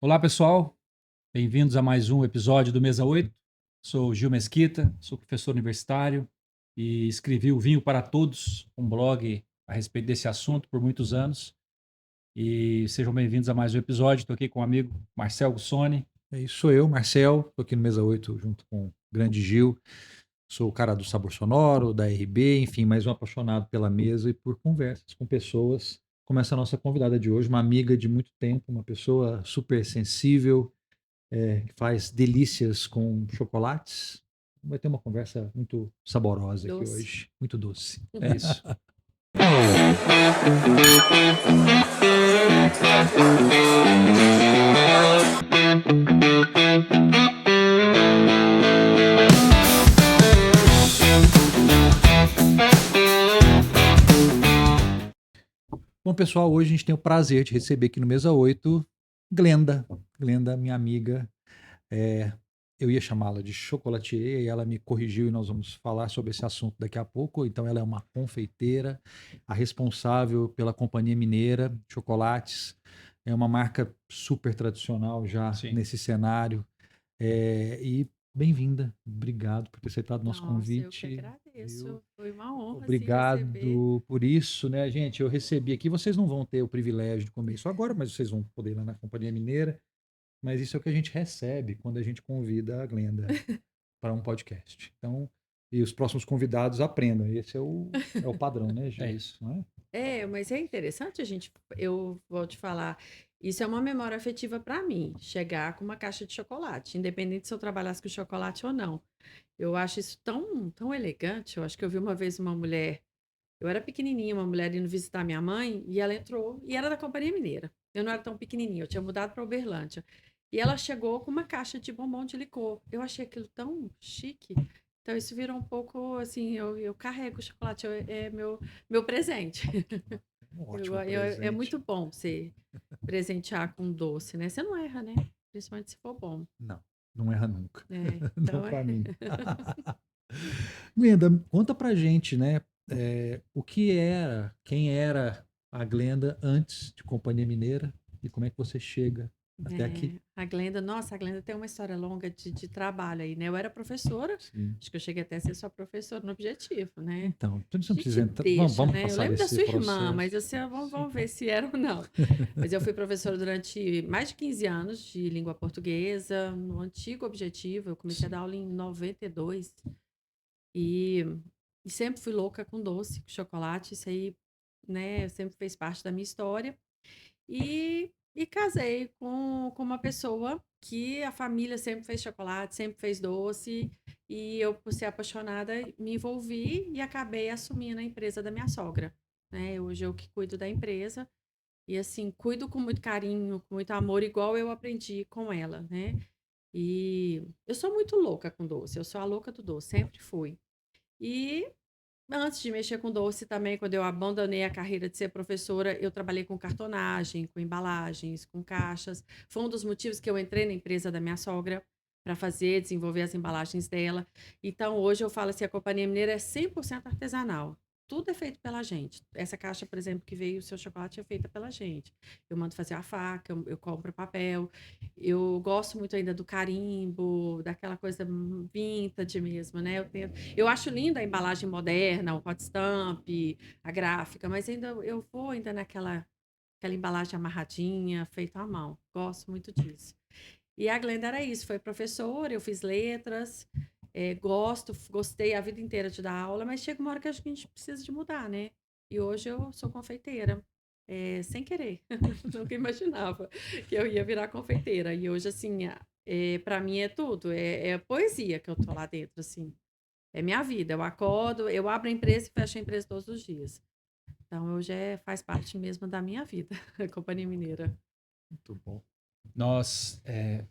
Olá, pessoal. Bem-vindos a mais um episódio do Mesa 8. Sou Gil Mesquita, sou professor universitário e escrevi o Vinho para Todos, um blog a respeito desse assunto por muitos anos. E sejam bem-vindos a mais um episódio. Estou aqui com o amigo Marcel Gussoni. É isso, sou eu, Marcel, estou aqui no Mesa 8 junto com o grande Gil. Sou o cara do Sabor Sonoro, da RB, enfim, mais um apaixonado pela mesa e por conversas com pessoas, como essa nossa convidada de hoje, uma amiga de muito tempo, uma pessoa super sensível, que faz delícias com chocolates. Vai ter uma conversa muito saborosa aqui Doce. hoje, muito doce. É isso. Bom, pessoal, hoje a gente tem o prazer de receber aqui no Mesa 8 Glenda. Glenda, minha amiga. Eu ia chamá-la de chocolatier e ela me corrigiu e nós vamos falar sobre esse assunto daqui a pouco. Então, ela é uma confeiteira, a responsável pela Companhia Mineira de Chocolates. É uma marca super tradicional já Sim. nesse cenário. E bem-vinda. Obrigado por ter aceitado o nosso Nossa, eu que convite. agradeço. Viu? Foi uma honra se receber. Obrigado por isso, né, gente? Eu recebi aqui. Vocês não vão ter o privilégio de comer isso agora, mas vocês vão poder ir lá na Companhia Mineira. Mas isso é o que a gente recebe quando a gente convida a Glenda para um podcast. Então, e os próximos convidados aprendam. Esse é o padrão, né, Gil? É isso. Não é? Mas é interessante eu vou te falar, isso é uma memória afetiva para mim, chegar com uma caixa de chocolate, independente se eu trabalhasse com chocolate ou não. Eu acho isso tão elegante. Eu acho que eu vi uma vez uma mulher, eu era pequenininha, uma mulher indo visitar minha mãe, e ela entrou, e era da Companhia Mineira. Eu não era tão pequenininha, eu tinha mudado para Uberlândia. E ela chegou com uma caixa de bombom de licor. Eu achei aquilo tão chique. Então, isso virou um pouco assim: eu carrego o chocolate, é meu presente. Um ótimo É presente. muito bom você presentear com doce, né? Você não erra, né? Principalmente se for bom. Não, não erra nunca. Não Então, para mim. Glenda, conta pra gente, né? Quem era a Glenda antes de Companhia Mineira e como é que você chega até aqui? A Glenda tem uma história longa de trabalho aí, né? Eu era professora, Sim. acho que eu cheguei até a ser sua professora no Objetivo, né? Então, você A não gente precisa entrar. Vamos, deixa, vamos né? Eu passar lembro da desse sua irmã, mas processo. assim, vamos ver se era ou não. Mas eu fui professora durante mais de 15 anos de língua portuguesa, no antigo Objetivo. Eu comecei a dar aula em 92 e, e sempre fui louca com doce, com chocolate. Isso aí, né, sempre fez parte da minha história. E casei com uma pessoa que a família sempre fez chocolate, sempre fez doce. E eu, por ser apaixonada, me envolvi e acabei assumindo a empresa da minha sogra. Né? Hoje eu que cuido da empresa. E assim, cuido com muito carinho, com muito amor, igual eu aprendi com ela, né? E eu sou muito louca com doce, eu sou a louca do doce, sempre fui. E antes de mexer com doce também, quando eu abandonei a carreira de ser professora, eu trabalhei com cartonagem, com embalagens, com caixas. Foi um dos motivos que eu entrei na empresa da minha sogra para desenvolver as embalagens dela. Então, hoje eu falo assim, a Companhia Mineira é 100% artesanal. Tudo é feito pela gente. Essa caixa, por exemplo, que veio o seu chocolate é feita pela gente. Eu mando fazer a faca, eu compro papel. Eu gosto muito ainda do carimbo, daquela coisa vintage mesmo, né? Eu acho linda a embalagem moderna, o hot stamp, a gráfica, mas ainda eu vou ainda aquela embalagem amarradinha, feita à mão. Gosto muito disso. E a Glenda era isso, foi professora, eu fiz letras, gostei a vida inteira de dar aula, mas chega uma hora que a gente precisa de mudar, né? E hoje eu sou confeiteira, sem querer. Nunca imaginava que eu ia virar confeiteira. E hoje, assim, para mim é tudo, é poesia que eu tô lá dentro, assim. É minha vida. Eu acordo, eu abro a empresa e fecho a empresa todos os dias. Então, hoje faz parte mesmo da minha vida, a Companhia Mineira. Muito bom. Nós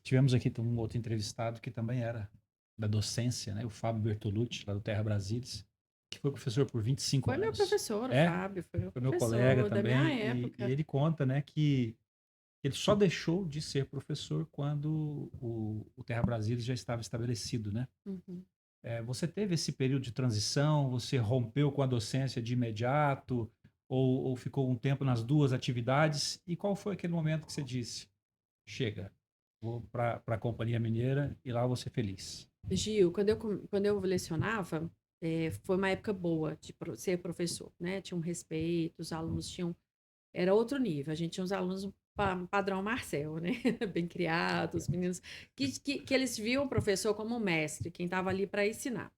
tivemos aqui um outro entrevistado que também era da docência, né? O Fábio Bertolucci, lá do Terra Brasilis, que foi professor por 25 Foi meu anos. professor, o É, Fábio, foi meu foi meu colega professor da minha também, e época. ele conta, né, que ele só deixou de ser professor quando o Terra Brasilis já estava estabelecido, né? Uhum. Você teve esse período de transição? Você rompeu com a docência de imediato? Ou ficou um tempo nas duas atividades? E qual foi aquele momento que você disse, chega? vou para a Companhia Mineira e lá vou ser feliz. Gil, quando eu lecionava, foi uma época boa de ser professor, né? Tinha um respeito, os alunos tinham. Era outro nível. A gente tinha uns alunos padrão Marcel, né? Bem criados, meninos, que eles viam o professor como um mestre, quem estava ali para ensinar.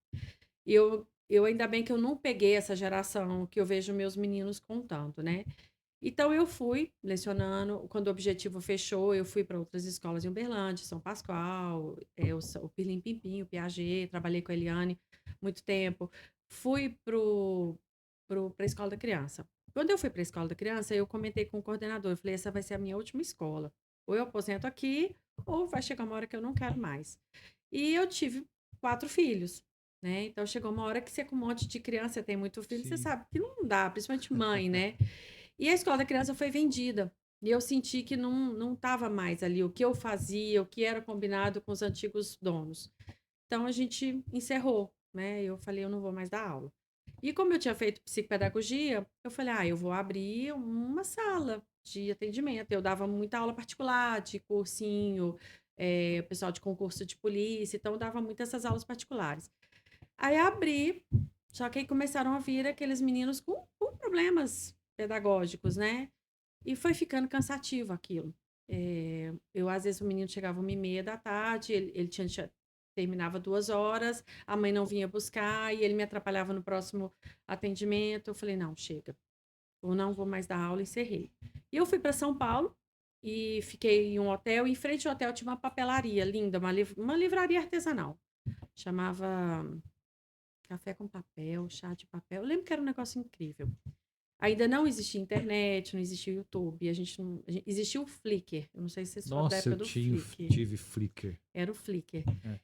E eu ainda bem que eu não peguei essa geração que eu vejo meus meninos contando, né? Então eu fui lecionando, quando o objetivo fechou, eu fui para outras escolas em Uberlândia, São Pascoal, o Pirlim Pimpim, o Piaget, trabalhei com a Eliane muito tempo. Fui para a escola da criança. Quando eu fui para a escola da criança, eu comentei com o coordenador, eu falei, essa vai ser a minha última escola. Ou eu aposento aqui, ou vai chegar uma hora que eu não quero mais. E eu tive 4 filhos, né? Então chegou uma hora que você com um monte de criança, você tem muito filho, você Sim. sabe que não dá, principalmente mãe, né? E a escola da criança foi vendida. E eu senti que não estava mais ali o que eu fazia, o que era combinado com os antigos donos. Então a gente encerrou, né? Eu falei, eu não vou mais dar aula. E como eu tinha feito psicopedagogia, eu falei, eu vou abrir uma sala de atendimento. Eu dava muita aula particular, de cursinho, pessoal de concurso de polícia, então eu dava muitas essas aulas particulares. Aí abri, só que aí começaram a vir aqueles meninos com problemas pedagógicos, né? E foi ficando cansativo aquilo. Às vezes, o menino chegava 1h30 da tarde, ele terminava 2 horas, a mãe não vinha buscar e ele me atrapalhava no próximo atendimento. Eu falei, não, chega, eu não vou mais dar aula, encerrei. E eu fui para São Paulo e fiquei em um hotel, e em frente ao hotel tinha uma papelaria linda, uma livraria artesanal. Chamava Café com Papel, Chá de Papel. Eu lembro que era um negócio incrível. Ainda não existia internet, não existia YouTube, existia o Flickr. Eu não sei se vocês foram da Nossa, época eu do Flickr. tive Flickr. Era o Flickr. É.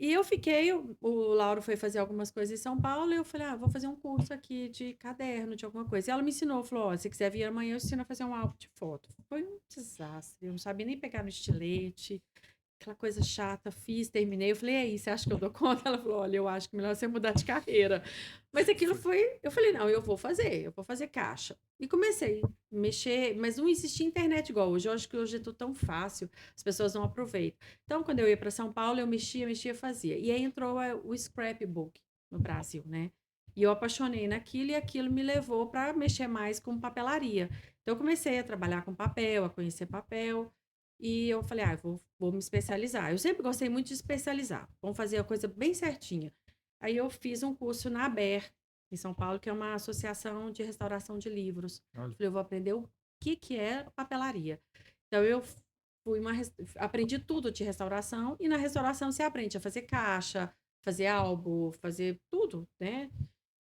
E eu fiquei, o Lauro foi fazer algumas coisas em São Paulo, e eu falei, vou fazer um curso aqui de caderno, de alguma coisa. E ela me ensinou, falou, se quiser vir amanhã, eu ensino a fazer um álbum de foto. Foi um desastre, eu não sabia nem pegar no estilete, aquela coisa chata, fiz, terminei. Eu falei, e aí, você acha que eu dou conta? Ela falou, olha, eu acho que melhor você mudar de carreira. Mas aquilo foi, eu falei, não, eu vou fazer caixa. E comecei a mexer, mas não existia internet igual hoje. Eu acho que hoje é tudo tão fácil, as pessoas não aproveitam. Então, quando eu ia para São Paulo, eu mexia, fazia. E aí entrou o scrapbook no Brasil, né? E eu apaixonei naquilo, e aquilo me levou para mexer mais com papelaria. Então, eu comecei a trabalhar com papel, a conhecer papel. E eu falei, vou me especializar. Eu sempre gostei muito de especializar. Vamos fazer a coisa bem certinha. Aí eu fiz um curso na Aber, em São Paulo, que é uma associação de restauração de livros. Olha. Falei, eu vou aprender o que é papelaria. Então eu aprendi tudo de restauração, e na restauração você aprende a fazer caixa, fazer álbum, fazer tudo, né?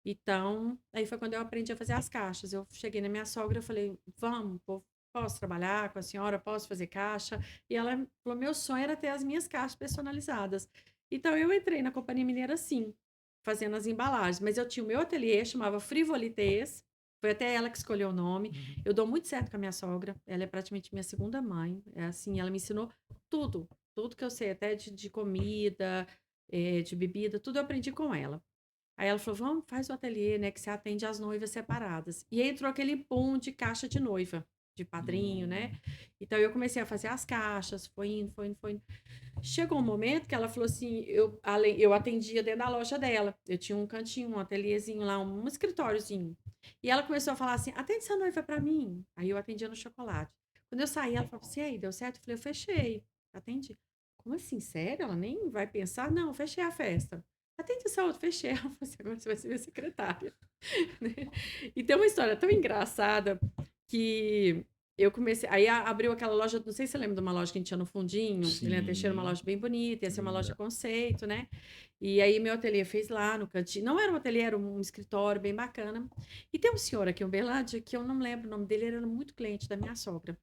Então, aí foi quando eu aprendi a fazer as caixas. Eu cheguei na minha sogra e falei, posso trabalhar com a senhora, posso fazer caixa? E ela falou, meu sonho era ter as minhas caixas personalizadas. Então, eu entrei na Companhia Mineira, sim, fazendo as embalagens. Mas eu tinha o meu ateliê, chamava Frivolitês. Foi até ela que escolheu o nome. Eu dou muito certo com a minha sogra. Ela é praticamente minha segunda mãe. É assim, ela me ensinou tudo. Tudo que eu sei, até de comida, de bebida, tudo eu aprendi com ela. Aí ela falou, vamos, faz o ateliê, né, que você atende as noivas separadas. E aí entrou aquele boom de caixa de noiva, de padrinho, né? Então eu comecei a fazer as caixas, foi indo, foi indo, foi indo. Chegou um momento que ela falou assim, eu atendia dentro da loja dela. Eu tinha um cantinho, um ateliêzinho lá, um escritóriozinho. E ela começou a falar assim, atende essa noiva pra mim. Aí eu atendia no chocolate. Quando eu saí, ela falou assim, e aí, deu certo? Eu falei, eu fechei, atendi. Como assim, sério? Ela nem vai pensar? Não, fechei a festa. Atende essa outra, fechei. Ela falou assim, agora você vai ser minha secretária. E tem uma história tão engraçada que eu comecei. Aí abriu aquela loja, não sei se você lembra de uma loja que a gente tinha no Fundinho. Sim. Helena Teixeira, uma loja bem bonita, ia ser uma loja Linda. conceito, né? E aí meu ateliê fez lá no cantinho. Não era um ateliê, era um escritório bem bacana. E tem um senhor aqui em Uberlândia, que eu não lembro o nome dele, ele era muito cliente da minha sogra.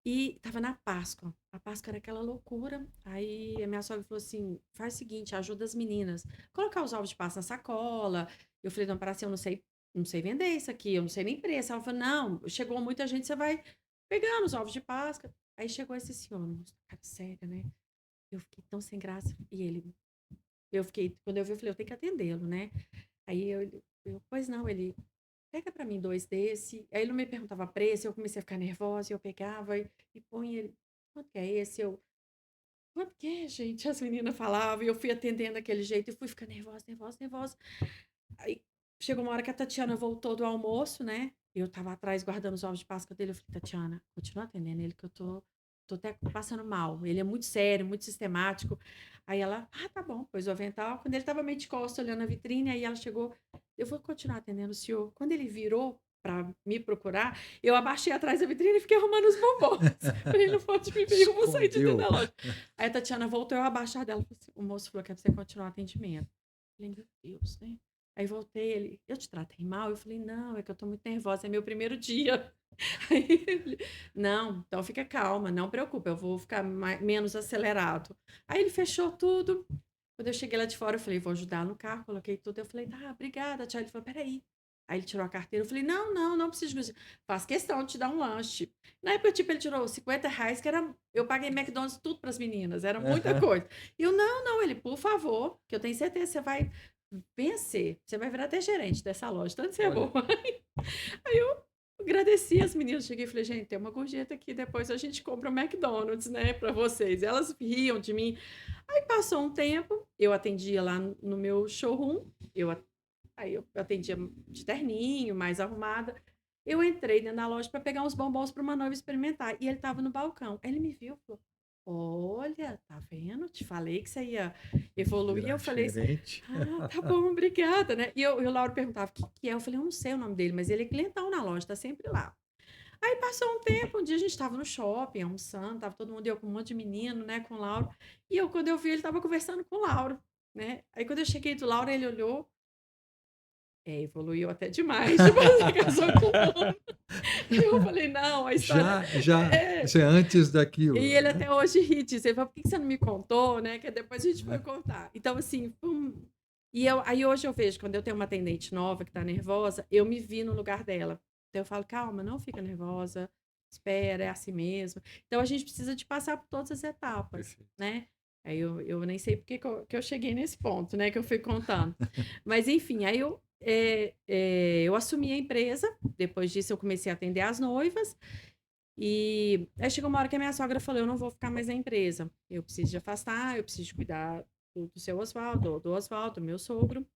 E tava na Páscoa. A Páscoa era aquela loucura. Aí a minha sogra falou assim: faz o seguinte, ajuda as meninas. Colocar os ovos de Páscoa na sacola. Eu falei, não, para assim, eu não sei vender isso aqui, eu não sei nem preço. Ela falou, não, chegou muita gente, você vai pegando os ovos de Páscoa. Aí chegou esse senhor, cara, sério, né? Eu fiquei tão sem graça. E quando eu vi, eu falei, eu tenho que atendê-lo, né? Aí pois não, ele, pega pra mim 2 desse. Aí ele não me perguntava preço, eu comecei a ficar nervosa, eu pegava e põe ele, quanto que é esse? Por que, gente? As meninas falavam e eu fui atendendo daquele jeito e fui ficando nervosa. Aí chegou uma hora que a Tatiana voltou do almoço, né? Eu tava atrás guardando os ovos de Páscoa dele. Eu falei, Tatiana, continua atendendo ele que eu tô até passando mal. Ele é muito sério, muito sistemático. Aí ela, tá bom, pôs o avental. Quando ele tava meio de costas olhando a vitrine, aí ela chegou, eu vou continuar atendendo o senhor. Quando ele virou pra me procurar, eu abaixei atrás da vitrine e fiquei arrumando os bombons. Falei, não pode me ver, eu vou sair de dentro da loja. Aí a Tatiana voltou, eu abaixar dela. Falei assim, o moço falou que é pra você continuar o atendimento. Eu falei, meu Deus, né? Aí voltei, ele, eu te tratei mal? Eu falei, não, é que eu tô muito nervosa, é meu primeiro dia. Aí ele, não, então fica calma, não preocupa, eu vou ficar menos acelerado. Aí ele fechou tudo. Quando eu cheguei lá de fora, eu falei, vou ajudar no carro, coloquei tudo. Eu falei, tá, obrigada, tchau. Ele falou, peraí. Aí ele tirou a carteira, eu falei, não preciso de faz questão de te dar um lanche. Na época, tipo, ele tirou R$ 50, que era, eu paguei McDonald's tudo para as meninas, era muita coisa. E eu, não, ele, por favor, que eu tenho certeza que você vai vencer, você vai virar até gerente dessa loja, tanto você é boa. Aí eu agradeci as meninas, cheguei e falei, gente, tem uma gorjeta aqui, depois a gente compra o McDonald's, né, para vocês. E elas riam de mim. Aí passou um tempo, eu atendia lá no meu showroom, aí eu atendia de terninho, mais arrumada. Eu entrei dentro da loja para pegar uns bombons para uma noiva experimentar. E ele estava no balcão. Aí ele me viu e falou: Olha, tá vendo? Te falei que você ia evoluir. Eu falei assim: tá bom, obrigada, né? E o Lauro perguntava: o que é? Eu falei: eu não sei o nome dele, mas ele é clientão na loja, tá sempre lá. Aí passou um tempo, um dia a gente tava no shopping, almoçando, tava todo mundo, eu com um monte de menino, né, com o Lauro. E quando eu vi, ele tava conversando com o Lauro, né? Aí quando eu cheguei do Lauro, ele olhou. Evoluiu até demais, tipo, você casou com um homem. Eu falei, não, a história... Isso é antes daquilo. E ele até hoje ri disso. Ele falou, por que você não me contou, né? Que depois a gente foi contar. Então, assim, aí hoje eu vejo, quando eu tenho uma atendente nova que tá nervosa, eu me vi no lugar dela. Então eu falo, calma, não fica nervosa, espera, é assim mesmo. Então a gente precisa de passar por todas as etapas, né? Aí eu nem sei porque que eu cheguei nesse ponto, né? Que eu fui contando. Mas enfim, aí eu assumi a empresa. Depois disso eu comecei a atender as noivas. E aí chegou uma hora que a minha sogra falou, eu não vou ficar mais na empresa. Eu preciso de afastar, eu preciso de cuidar do seu Oswaldo, do Oswaldo, meu sogro.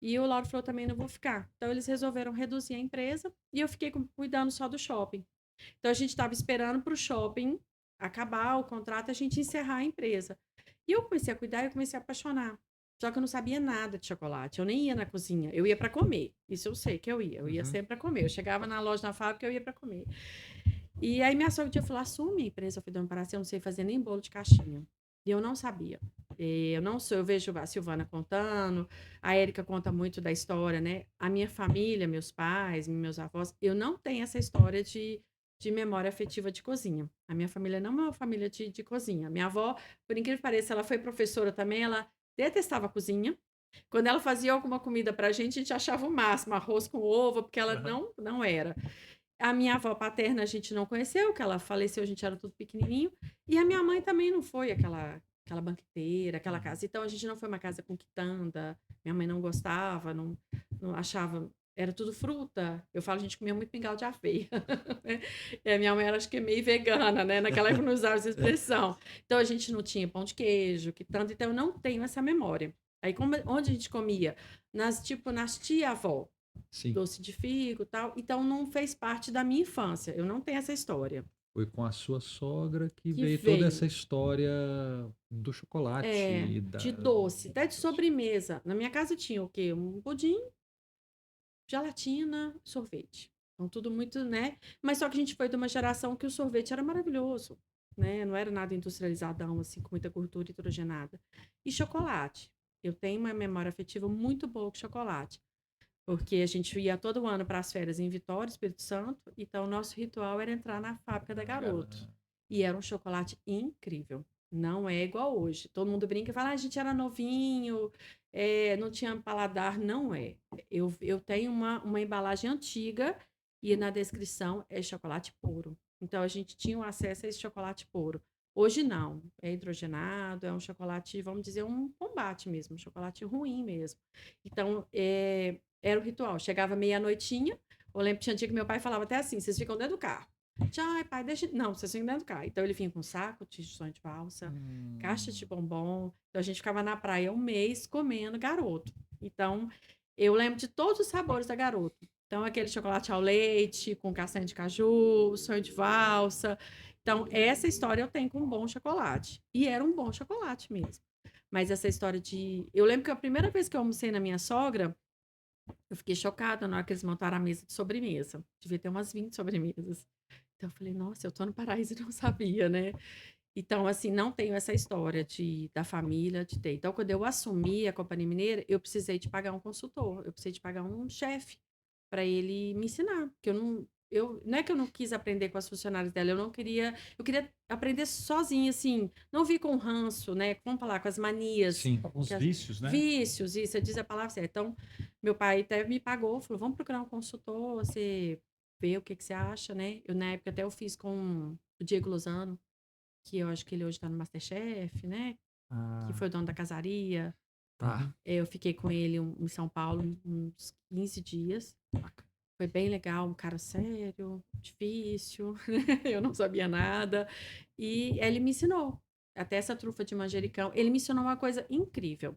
E o Lauro falou, também não vou ficar. Então eles resolveram reduzir a empresa e eu fiquei cuidando só do shopping. Então a gente estava esperando para o shopping acabar o contrato e a gente encerrar a empresa. E eu comecei a cuidar e eu comecei a apaixonar. Só que eu não sabia nada de chocolate. Eu nem ia na cozinha. Eu ia para comer. Isso eu sei que eu ia. Eu ia sempre para comer. Eu chegava na loja, na fábrica, eu ia para comer. E aí minha sogra falou, assume a empresa. Eu falei, dona Paracy, eu não sei fazer nem bolo de caixinha. E eu não sabia. Eu vejo a Silvana contando, a Érica conta muito da história, né? A minha família, meus pais, meus avós, eu não tenho essa história de memória afetiva de cozinha. A minha família não é uma família de cozinha. Minha avó, por incrível que pareça, ela foi professora também, ela detestava a cozinha. Quando ela fazia alguma comida pra gente achava o máximo, arroz com ovo, porque ela não era. A minha avó paterna a gente não conheceu, que ela faleceu, a gente era tudo pequenininho. E a minha mãe também não foi aquela banqueteira, aquela casa. Então a gente não foi uma casa com quitanda. Minha mãe não gostava, não achava. Era tudo fruta. Eu falo, a gente comia muito mingau de aveia. E a minha mãe era, acho que, meio vegana, né? Naquela época não usava essa expressão. Então a gente não tinha pão de queijo, quitanda. Então eu não tenho essa memória. Aí onde a gente comia? Nas tia-avó. Sim. Doce de figo e tal. Então não fez parte da minha infância. Eu não tenho essa história. Foi com a sua sogra que veio toda essa história do chocolate. De doce, até de sobremesa. Na minha casa tinha o quê? Um pudim, gelatina, sorvete. Então tudo muito, né? Mas só que a gente foi de uma geração que o sorvete era maravilhoso, né? Não era nada industrializadão, assim, com muita gordura hidrogenada. E chocolate. Eu tenho uma memória afetiva muito boa com chocolate. Porque a gente ia todo ano para as férias em Vitória, Espírito Santo. Então, o nosso ritual era entrar na fábrica da Garoto. E era um chocolate incrível. Não é igual hoje. Todo mundo brinca e fala, a gente era novinho, não tinha paladar. Não é. Eu tenho uma embalagem antiga e na descrição é chocolate puro. Então, a gente tinha acesso a esse chocolate puro. Hoje não. É hidrogenado, é um chocolate, vamos dizer, um combate mesmo. Um chocolate ruim mesmo. Então, era o ritual. Chegava meia-noitinha. Eu lembro que tinha dia que meu pai falava até assim, vocês ficam dentro do carro. Ai, pai, deixa. Não, vocês ficam dentro do carro. Então ele vinha com saco de sonho de valsa, caixa de bombom. Então a gente ficava na praia um mês comendo garoto. Então eu lembro de todos os sabores da garoto. Então aquele chocolate ao leite, com castanha de caju, sonho de valsa. Então essa história eu tenho com um bom chocolate. E era um bom chocolate mesmo. Mas essa história de. Eu lembro que a primeira vez que eu almocei na minha sogra, eu fiquei chocada na hora que eles montaram a mesa de sobremesa. Devia ter umas 20 sobremesas. Então eu falei, nossa, eu tô no paraíso e não sabia, né? Então, assim, não tenho essa história da família de ter. Então, quando eu assumi a Companhia Mineira, eu precisei de pagar um consultor, eu precisei de pagar um chefe para ele me ensinar. Porque não é que eu não quis aprender com as funcionárias dela, eu queria aprender sozinha, assim, não vir com ranço, né? Vamos falar, com as manias. Sim. Os vícios, né? Vícios, isso, diz a palavra certa. Então, meu pai até me pagou, falou, vamos procurar um consultor, você vê o que você acha, né? Na época até eu fiz com o Diego Lozano, que eu acho que ele hoje tá no MasterChef, né? Que foi o dono da casaria. Tá. Eu fiquei com ele em São Paulo uns 15 dias. Foi bem legal, um cara sério, difícil, eu não sabia nada. E ele me ensinou, até essa trufa de manjericão. Ele me ensinou uma coisa incrível.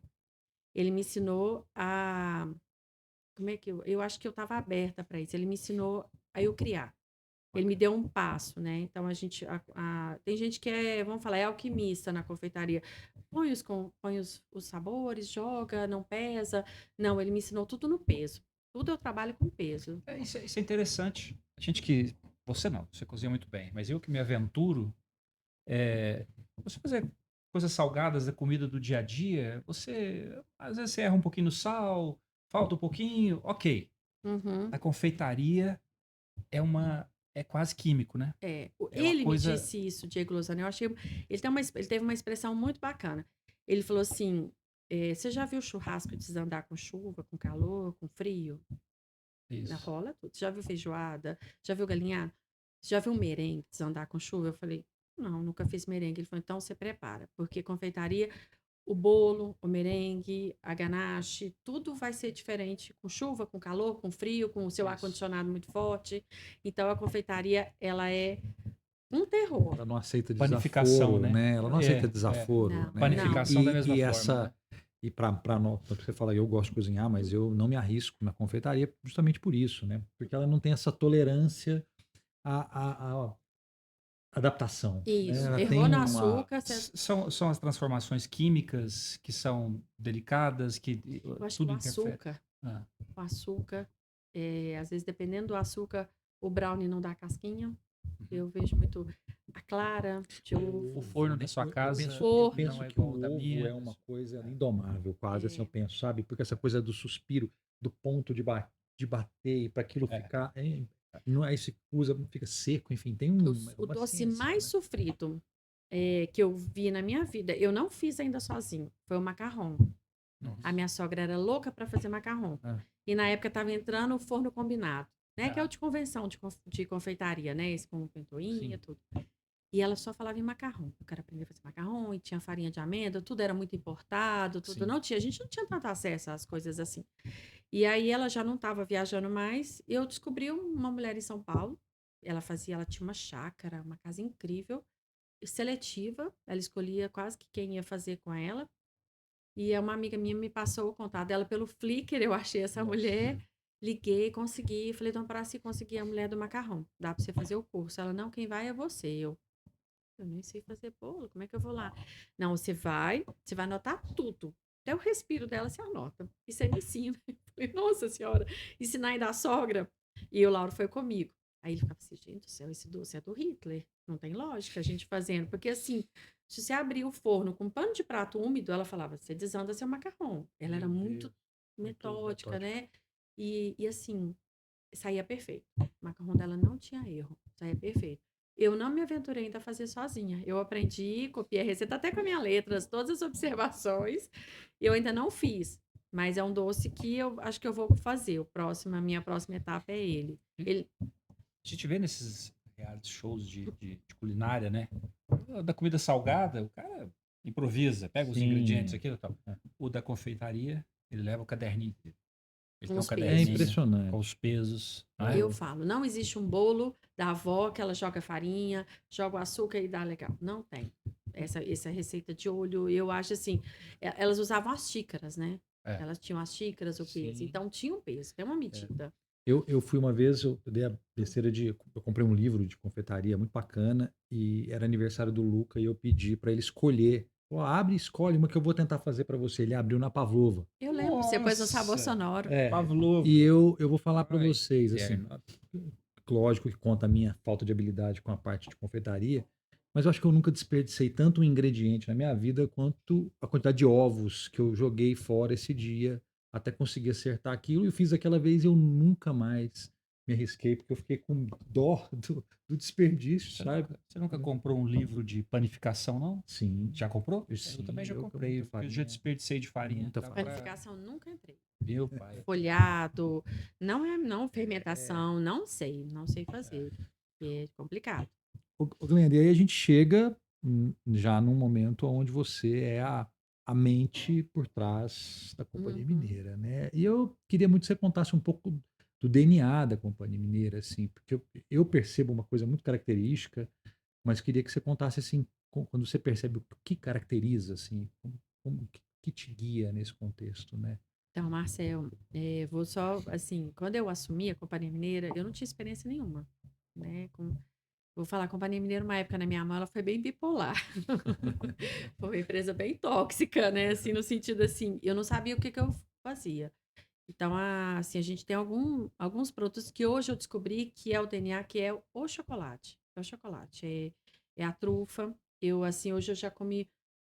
Ele me ensinou a. Como é que eu acho que eu estava aberta para isso. Ele me ensinou a eu criar. Ele me deu um passo, né? Então a gente. Tem gente que vamos falar, é alquimista na confeitaria. Põe os sabores, joga, não pesa. Não, ele me ensinou tudo no peso. Tudo eu trabalho com peso. Isso é interessante. A gente que. Você não, você cozinha muito bem, mas eu que me aventuro, você fazer coisas salgadas da comida do dia a dia, às vezes você erra um pouquinho no sal, falta um pouquinho, ok. Uhum. A confeitaria é quase químico, né? É uma Ele me coisa. disse isso, Diego Lozano. Eu achei. Ele teve uma expressão muito bacana. Ele falou assim: você já viu churrasco desandar com chuva, com calor, com frio? Na Isso. rola tudo. Você já viu feijoada? Já viu galinhada? Você já viu merengue desandar com chuva? Eu falei: não, nunca fiz merengue. Ele falou: então você prepara, porque confeitaria, o bolo, o merengue, a ganache, tudo vai ser diferente com chuva, com calor, com frio, com o seu Isso. ar-condicionado muito forte. Então a confeitaria, ela é um terror. Ela não aceita Panificação, desaforo, né? né? Ela não aceita desaforo, Não, né? Panificação da mesma forma, essa né? e para nós, você fala, eu gosto de cozinhar, mas eu não me arrisco na confeitaria justamente por isso, né? Porque ela não tem essa tolerância à adaptação, né? Isso. Ela Errou tem no uma açúcar, São as transformações químicas que são delicadas, que eu acho que tudo interfere. Ah, o açúcar, às vezes dependendo do açúcar, o brownie não dá casquinha. Eu vejo muito a clara de ovo. O forno da sua casa eu Oh. penso não é que o igual ao da ovo minha. é uma coisa indomável, quase assim eu É. penso, sabe? Porque essa coisa do suspiro, do ponto de bater e para aquilo ficar, não é se usa, fica seco, enfim, tem O uma doce ciência, mais né? sofrido que eu vi na minha vida, eu não fiz ainda sozinho, foi o macarrão. Nossa. A minha sogra era louca para fazer macarrão. Ah. E na época estava entrando o forno combinado, né? Que é Ah. o de convenção de confeitaria, né? Esse com pentoinha, Sim. tudo. E ela só falava em macarrão. Eu quero aprender a fazer macarrão, e tinha farinha de amêndoa, tudo era muito importado, tudo Sim. não tinha. A gente não tinha tanto acesso às coisas assim. E aí ela já não estava viajando mais. Eu descobri uma mulher em São Paulo. Ela tinha uma chácara, uma casa incrível, seletiva. Ela escolhia quase que quem ia fazer com ela. E uma amiga minha me passou o contato dela pelo Flickr, eu achei essa mulher, liguei, consegui, falei, Dona Paraci, consegui a mulher do macarrão, dá pra você fazer o curso. Ela, não, quem vai é você. Eu nem sei fazer bolo, como é que eu vou lá? Não, você vai anotar tudo. Até o respiro dela você anota. E você me ensina. Eu falei, nossa senhora, ensinar ainda a sogra. E o Lauro foi comigo. Aí ele ficava assim, gente do céu, esse doce é do Hitler. Não tem lógica a gente fazendo. Porque assim, se você abrir o forno com pano de prato úmido, ela falava, você desanda seu macarrão. Ela era muito metódica, né? E assim, saía perfeito. O macarrão dela não tinha erro. Saía perfeito. Eu não me aventurei ainda a fazer sozinha. Eu aprendi, copiei a receita até com a minha letra, todas as observações. Eu ainda não fiz. Mas é um doce que eu acho que eu vou fazer. A minha próxima etapa é ele. A gente vê nesses reality shows de culinária, né? Da comida salgada, o cara improvisa, pega os Sim. ingredientes, aquilo e tal. O da confeitaria, ele leva o caderninho dele. Ele Com tem um os É caderninho pesos. impressionante. com os pesos. É. Né? Eu falo, não existe um bolo da avó que ela joga farinha, joga o açúcar e dá legal. Não tem. Essa receita de olho, eu acho assim, elas usavam as xícaras, né? É. Elas tinham as xícaras, o peso. Sim. Então tinha um peso, tem uma medida. Eu fui uma vez, eu dei a besteira de. Eu comprei um livro de confeitaria muito bacana e era aniversário do Luca e eu pedi para ele escolher. Ó, abre e escolhe uma que eu vou tentar fazer para você. Ele abriu na pavlova. Eu lembro, você pôs um sabor Nossa! sonoro. É. Pavlova. E eu vou falar para Ai, vocês, assim, Guilherme. lógico que conta a minha falta de habilidade com a parte de confeitaria, mas eu acho que eu nunca desperdicei tanto um ingrediente na minha vida quanto a quantidade de ovos que eu joguei fora esse dia até conseguir acertar aquilo. E eu fiz aquela vez e eu nunca mais me arrisquei, porque eu fiquei com dó do desperdício, sabe? Você nunca comprou um livro de panificação, não? Sim. Já comprou? Sim, Eu também já eu comprei. muita Porque eu já farinha. desperdicei de farinha. Muita Dá pra- farinha. Panificação, nunca entrei. Meu pai. Folhado, não fermentação, não sei fazer. É complicado. Ô, Glenda, e aí a gente chega já num momento onde você é a mente por trás da Companhia Uhum. Mineira, né? E eu queria muito que você contasse um pouco do DNA da Companhia Mineira, assim, porque eu percebo uma coisa muito característica, mas queria que você contasse, assim, quando você percebe o que caracteriza, assim, que te guia nesse contexto, né? Então, Marcel, vou só, assim, quando eu assumi a Companhia Mineira, eu não tinha experiência nenhuma, né? Vou falar, a Companhia Mineira, uma época na minha mão, ela foi bem bipolar. Foi uma empresa bem tóxica, né? Assim, no sentido assim, eu não sabia o que eu fazia. Então, assim, a gente tem alguns produtos que hoje eu descobri que é o DNA, que é o chocolate. É o chocolate, é a trufa. Eu, assim, hoje eu já comi.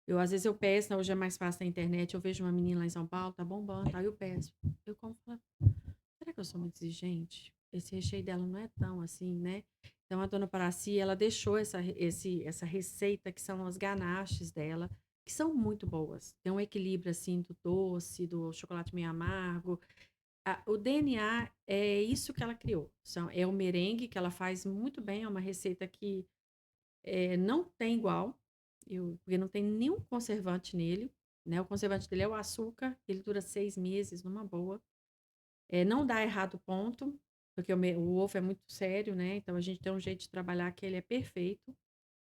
Às vezes eu peço, né, hoje é mais fácil na internet. Eu vejo uma menina lá em São Paulo, tá bombando, aí eu peço. Eu como e falo, será que eu sou muito exigente? Esse recheio dela não é tão assim, né? Então a dona Paraci, ela deixou essa receita que são as ganaches dela, que são muito boas. Tem um equilíbrio assim do doce, do chocolate meio amargo. O DNA é isso que ela criou. É o merengue que ela faz muito bem, é uma receita que não tem igual, porque não tem nenhum conservante nele, né? O conservante dele é o açúcar, ele dura 6 meses numa boa. Não dá errado o ponto, porque o ovo é muito sério, né? Então a gente tem um jeito de trabalhar que ele é perfeito.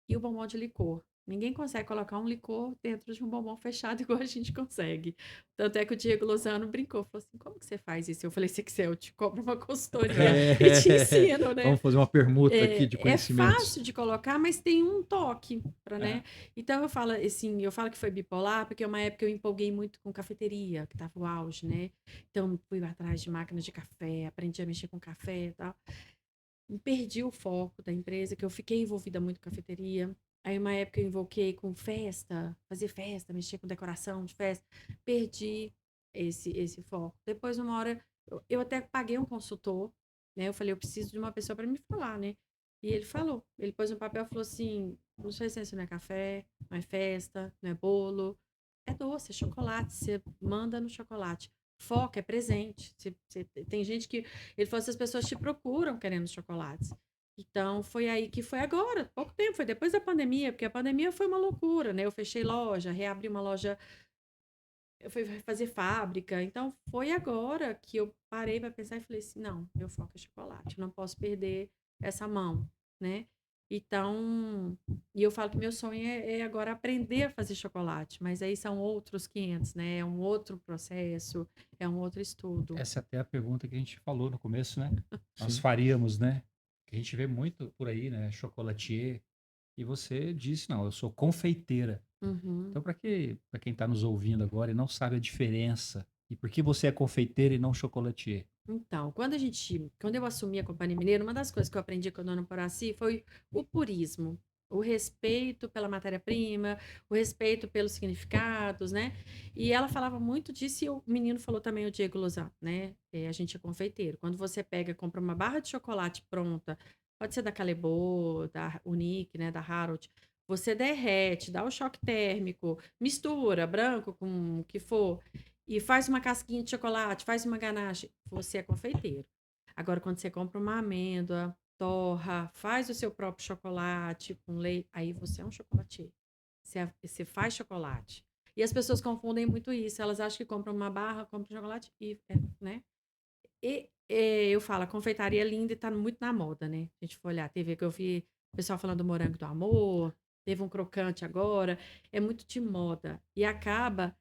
E o bombom de licor. Ninguém consegue colocar um licor dentro de um bombom fechado igual a gente consegue. Tanto é que o Diego Lozano brincou, falou assim, como que você faz isso? Eu falei, se quiser, eu te cobro uma consultoria e te ensino, né? Vamos fazer uma permuta aqui de É conhecimentos. fácil de colocar, mas tem um toque, né? Então eu falo assim, eu falo que foi bipolar, porque uma época eu empolguei muito com cafeteria, que tava o auge, né? Então fui atrás de máquinas de café, aprendi a mexer com café e tal. Me perdi o foco da empresa, que eu fiquei envolvida muito com cafeteria. Aí uma época eu invoquei com festa, fazer festa, mexer com decoração de festa. Perdi esse foco. Depois, uma hora, eu até paguei um consultor, né? Eu falei, eu preciso de uma pessoa para me falar, né? E ele falou, ele pôs no papel e falou assim, não sua essência não é café, não é festa, não é bolo, é doce, é chocolate, você manda no chocolate. Foco, é presente. Tem gente que, ele falou, as pessoas te procuram querendo chocolates. Então, foi aí que foi agora, pouco tempo, foi depois da pandemia, porque a pandemia foi uma loucura, né? Eu fechei loja, reabri uma loja, eu fui fazer fábrica. Então, foi agora que eu parei para pensar e falei assim: não, meu foco é chocolate, eu não posso perder essa mão, né? Então, e eu falo que meu sonho é agora aprender a fazer chocolate, mas aí são outros 500, né? É um outro processo, é um outro estudo. Essa é até a pergunta que a gente falou no começo, né? Nós Sim. faríamos, né? Que a gente vê muito por aí, né? Chocolatier. E você disse, não, eu sou confeiteira. Uhum. Então, para quem está nos ouvindo agora e não sabe a diferença, e por que você é confeiteira e não chocolatier? Então, quando eu assumi a Companhia Mineira, uma das coisas que eu aprendi com a dona Poraci foi o purismo, o respeito pela matéria-prima, o respeito pelos significados, né? E ela falava muito disso, e o menino falou também, o Diego Lozano, né? A gente é confeiteiro. Quando você pega, compra uma barra de chocolate pronta, pode ser da Calebo, da Unique, né? Da Harold, você derrete, dá o choque térmico, mistura branco com o que for, e faz uma casquinha de chocolate, faz uma ganache, você é confeiteiro. Agora, quando você compra uma amêndoa, torra, faz o seu próprio chocolate com leite, aí você é um chocolatier. Você faz chocolate. E as pessoas confundem muito isso. Elas acham que compram uma barra, compram chocolate e, né? Eu falo, a confeitaria é linda e tá muito na moda, né? A gente foi olhar a TV que eu vi o pessoal falando do morango do amor, teve um crocante agora, é muito de moda e acaba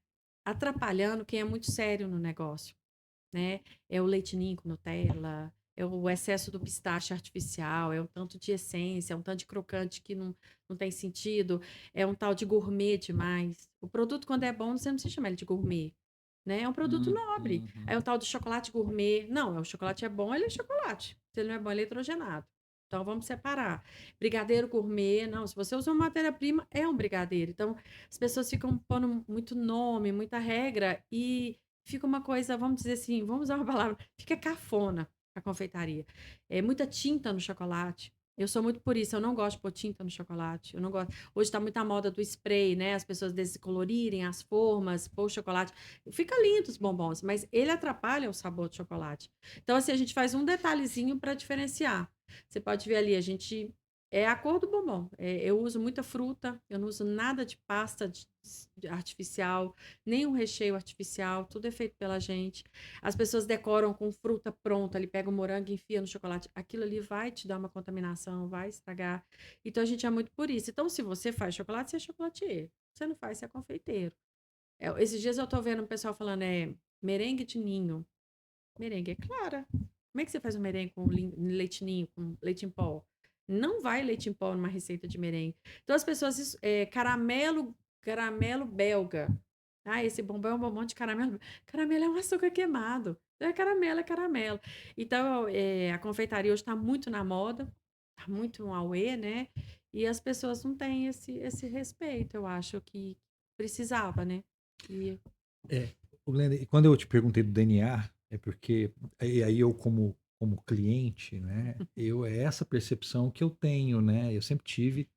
atrapalhando quem é muito sério no negócio, né? É o leite ninho com Nutella, é o excesso do pistache artificial, é um tanto de essência, é um tanto de crocante que não tem sentido, é um tal de gourmet demais. O produto, quando é bom, você não precisa chamar ele de gourmet, né? É um produto nobre. É o tal do chocolate gourmet. Não, o chocolate é bom, ele é chocolate. Se ele não é bom, ele é hidrogenado. Então vamos separar. Brigadeiro gourmet, não. Se você usa uma matéria-prima, é um brigadeiro. Então as pessoas ficam pondo muito nome, muita regra e fica uma coisa, vamos dizer assim, vamos usar uma palavra, fica cafona a confeitaria. É muita tinta no chocolate. Eu sou muito por isso, eu não gosto de pôr tinta no chocolate. Eu não gosto. Hoje está muita moda do spray, né? As pessoas descolorirem as formas, pôr o chocolate. Fica lindo os bombons, mas ele atrapalha o sabor do chocolate. Então, assim, a gente faz um detalhezinho para diferenciar. Você pode ver ali, a gente. É a cor do bombom. Eu uso muita fruta, eu não uso nada de pasta artificial, nem um recheio artificial, tudo é feito pela gente. As pessoas decoram com fruta pronta, ali pega o morango e enfia no chocolate. Aquilo ali vai te dar uma contaminação, vai estragar. Então a gente é muito por isso. Então, se você faz chocolate, você é chocolatier. Se você não faz, você é confeiteiro. Esses dias eu tô vendo um pessoal falando, merengue de ninho. Merengue é clara. Como é que você faz um merengue com leite ninho, com leite em pó? Não vai leite em pó numa receita de merengue. Então as pessoas, caramelo belga. Ah, esse bombom é um bombom de caramelo. Caramelo é um açúcar queimado. Então é caramelo, é caramelo. Então, a confeitaria hoje está muito na moda, está muito um auê, né? E as pessoas não têm esse respeito, eu acho que precisava, né? E É, Glenda, e quando eu te perguntei do DNA, é porque aí eu como cliente, né, é essa percepção que eu tenho, né? Eu sempre tive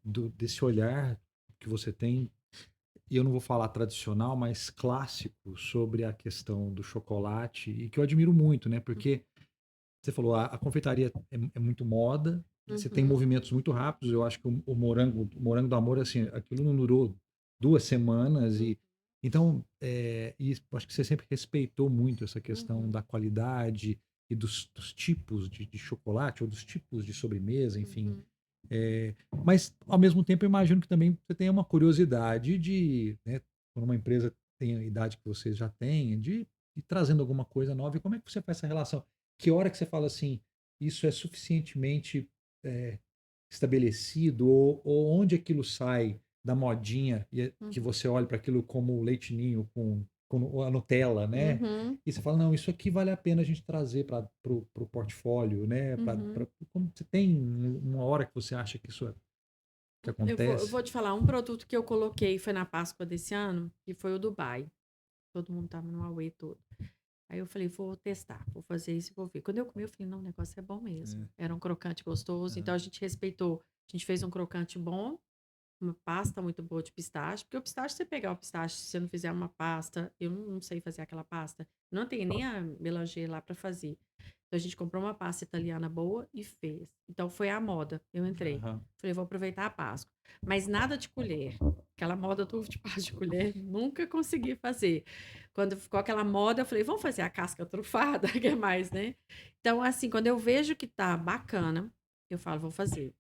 desse olhar que você tem, e eu não vou falar tradicional, mas clássico sobre a questão do chocolate e que eu admiro muito, né? Porque você falou, a confeitaria é muito moda, você tem Uhum, movimentos muito rápidos. Eu acho que o morango do amor, assim, aquilo não durou 2 semanas uhum, e então, e eu acho que você sempre respeitou muito essa questão uhum, da qualidade e dos tipos de chocolate ou dos tipos de sobremesa, enfim. uhum. Mas, ao mesmo tempo, eu imagino que também você tenha uma curiosidade né, quando uma empresa tem a idade que vocês já têm, de ir trazendo alguma coisa nova. E como é que você faz essa relação? Que hora que você fala assim, isso é suficientemente é, estabelecido, ou onde aquilo sai da modinha e que Uhum. você olha para aquilo como leite ninho com a Nutella, né? Uhum, E você fala, não, isso aqui vale a pena a gente trazer para o portfólio, né? uhum. Como você tem uma hora que você acha que isso que Eu vou acontece? te falar, um produto que eu coloquei foi na Páscoa desse ano, que foi o Dubai. Todo mundo tava no Huawei todo. Aí eu falei, vou testar, vou fazer isso e vou ver. Quando eu comi, eu falei, não, o negócio é bom mesmo. É, Era um crocante gostoso, então aham. a gente respeitou. A gente fez um crocante bom, uma pasta muito boa de pistache, porque o pistache, você pegar o pistache, se você não fizer uma pasta, eu não sei fazer aquela pasta. Não tem nem a melanger lá para fazer. Então a gente comprou uma pasta italiana boa e fez. Então foi a moda. Eu entrei. Aham. Falei, vou aproveitar a Páscoa. Mas nada de colher. Aquela moda do ovo de Páscoa de colher, nunca consegui fazer. Quando ficou aquela moda, eu falei, vamos fazer a casca trufada, que é mais, né? Então, assim, quando eu vejo que tá bacana, eu falo, vou fazer.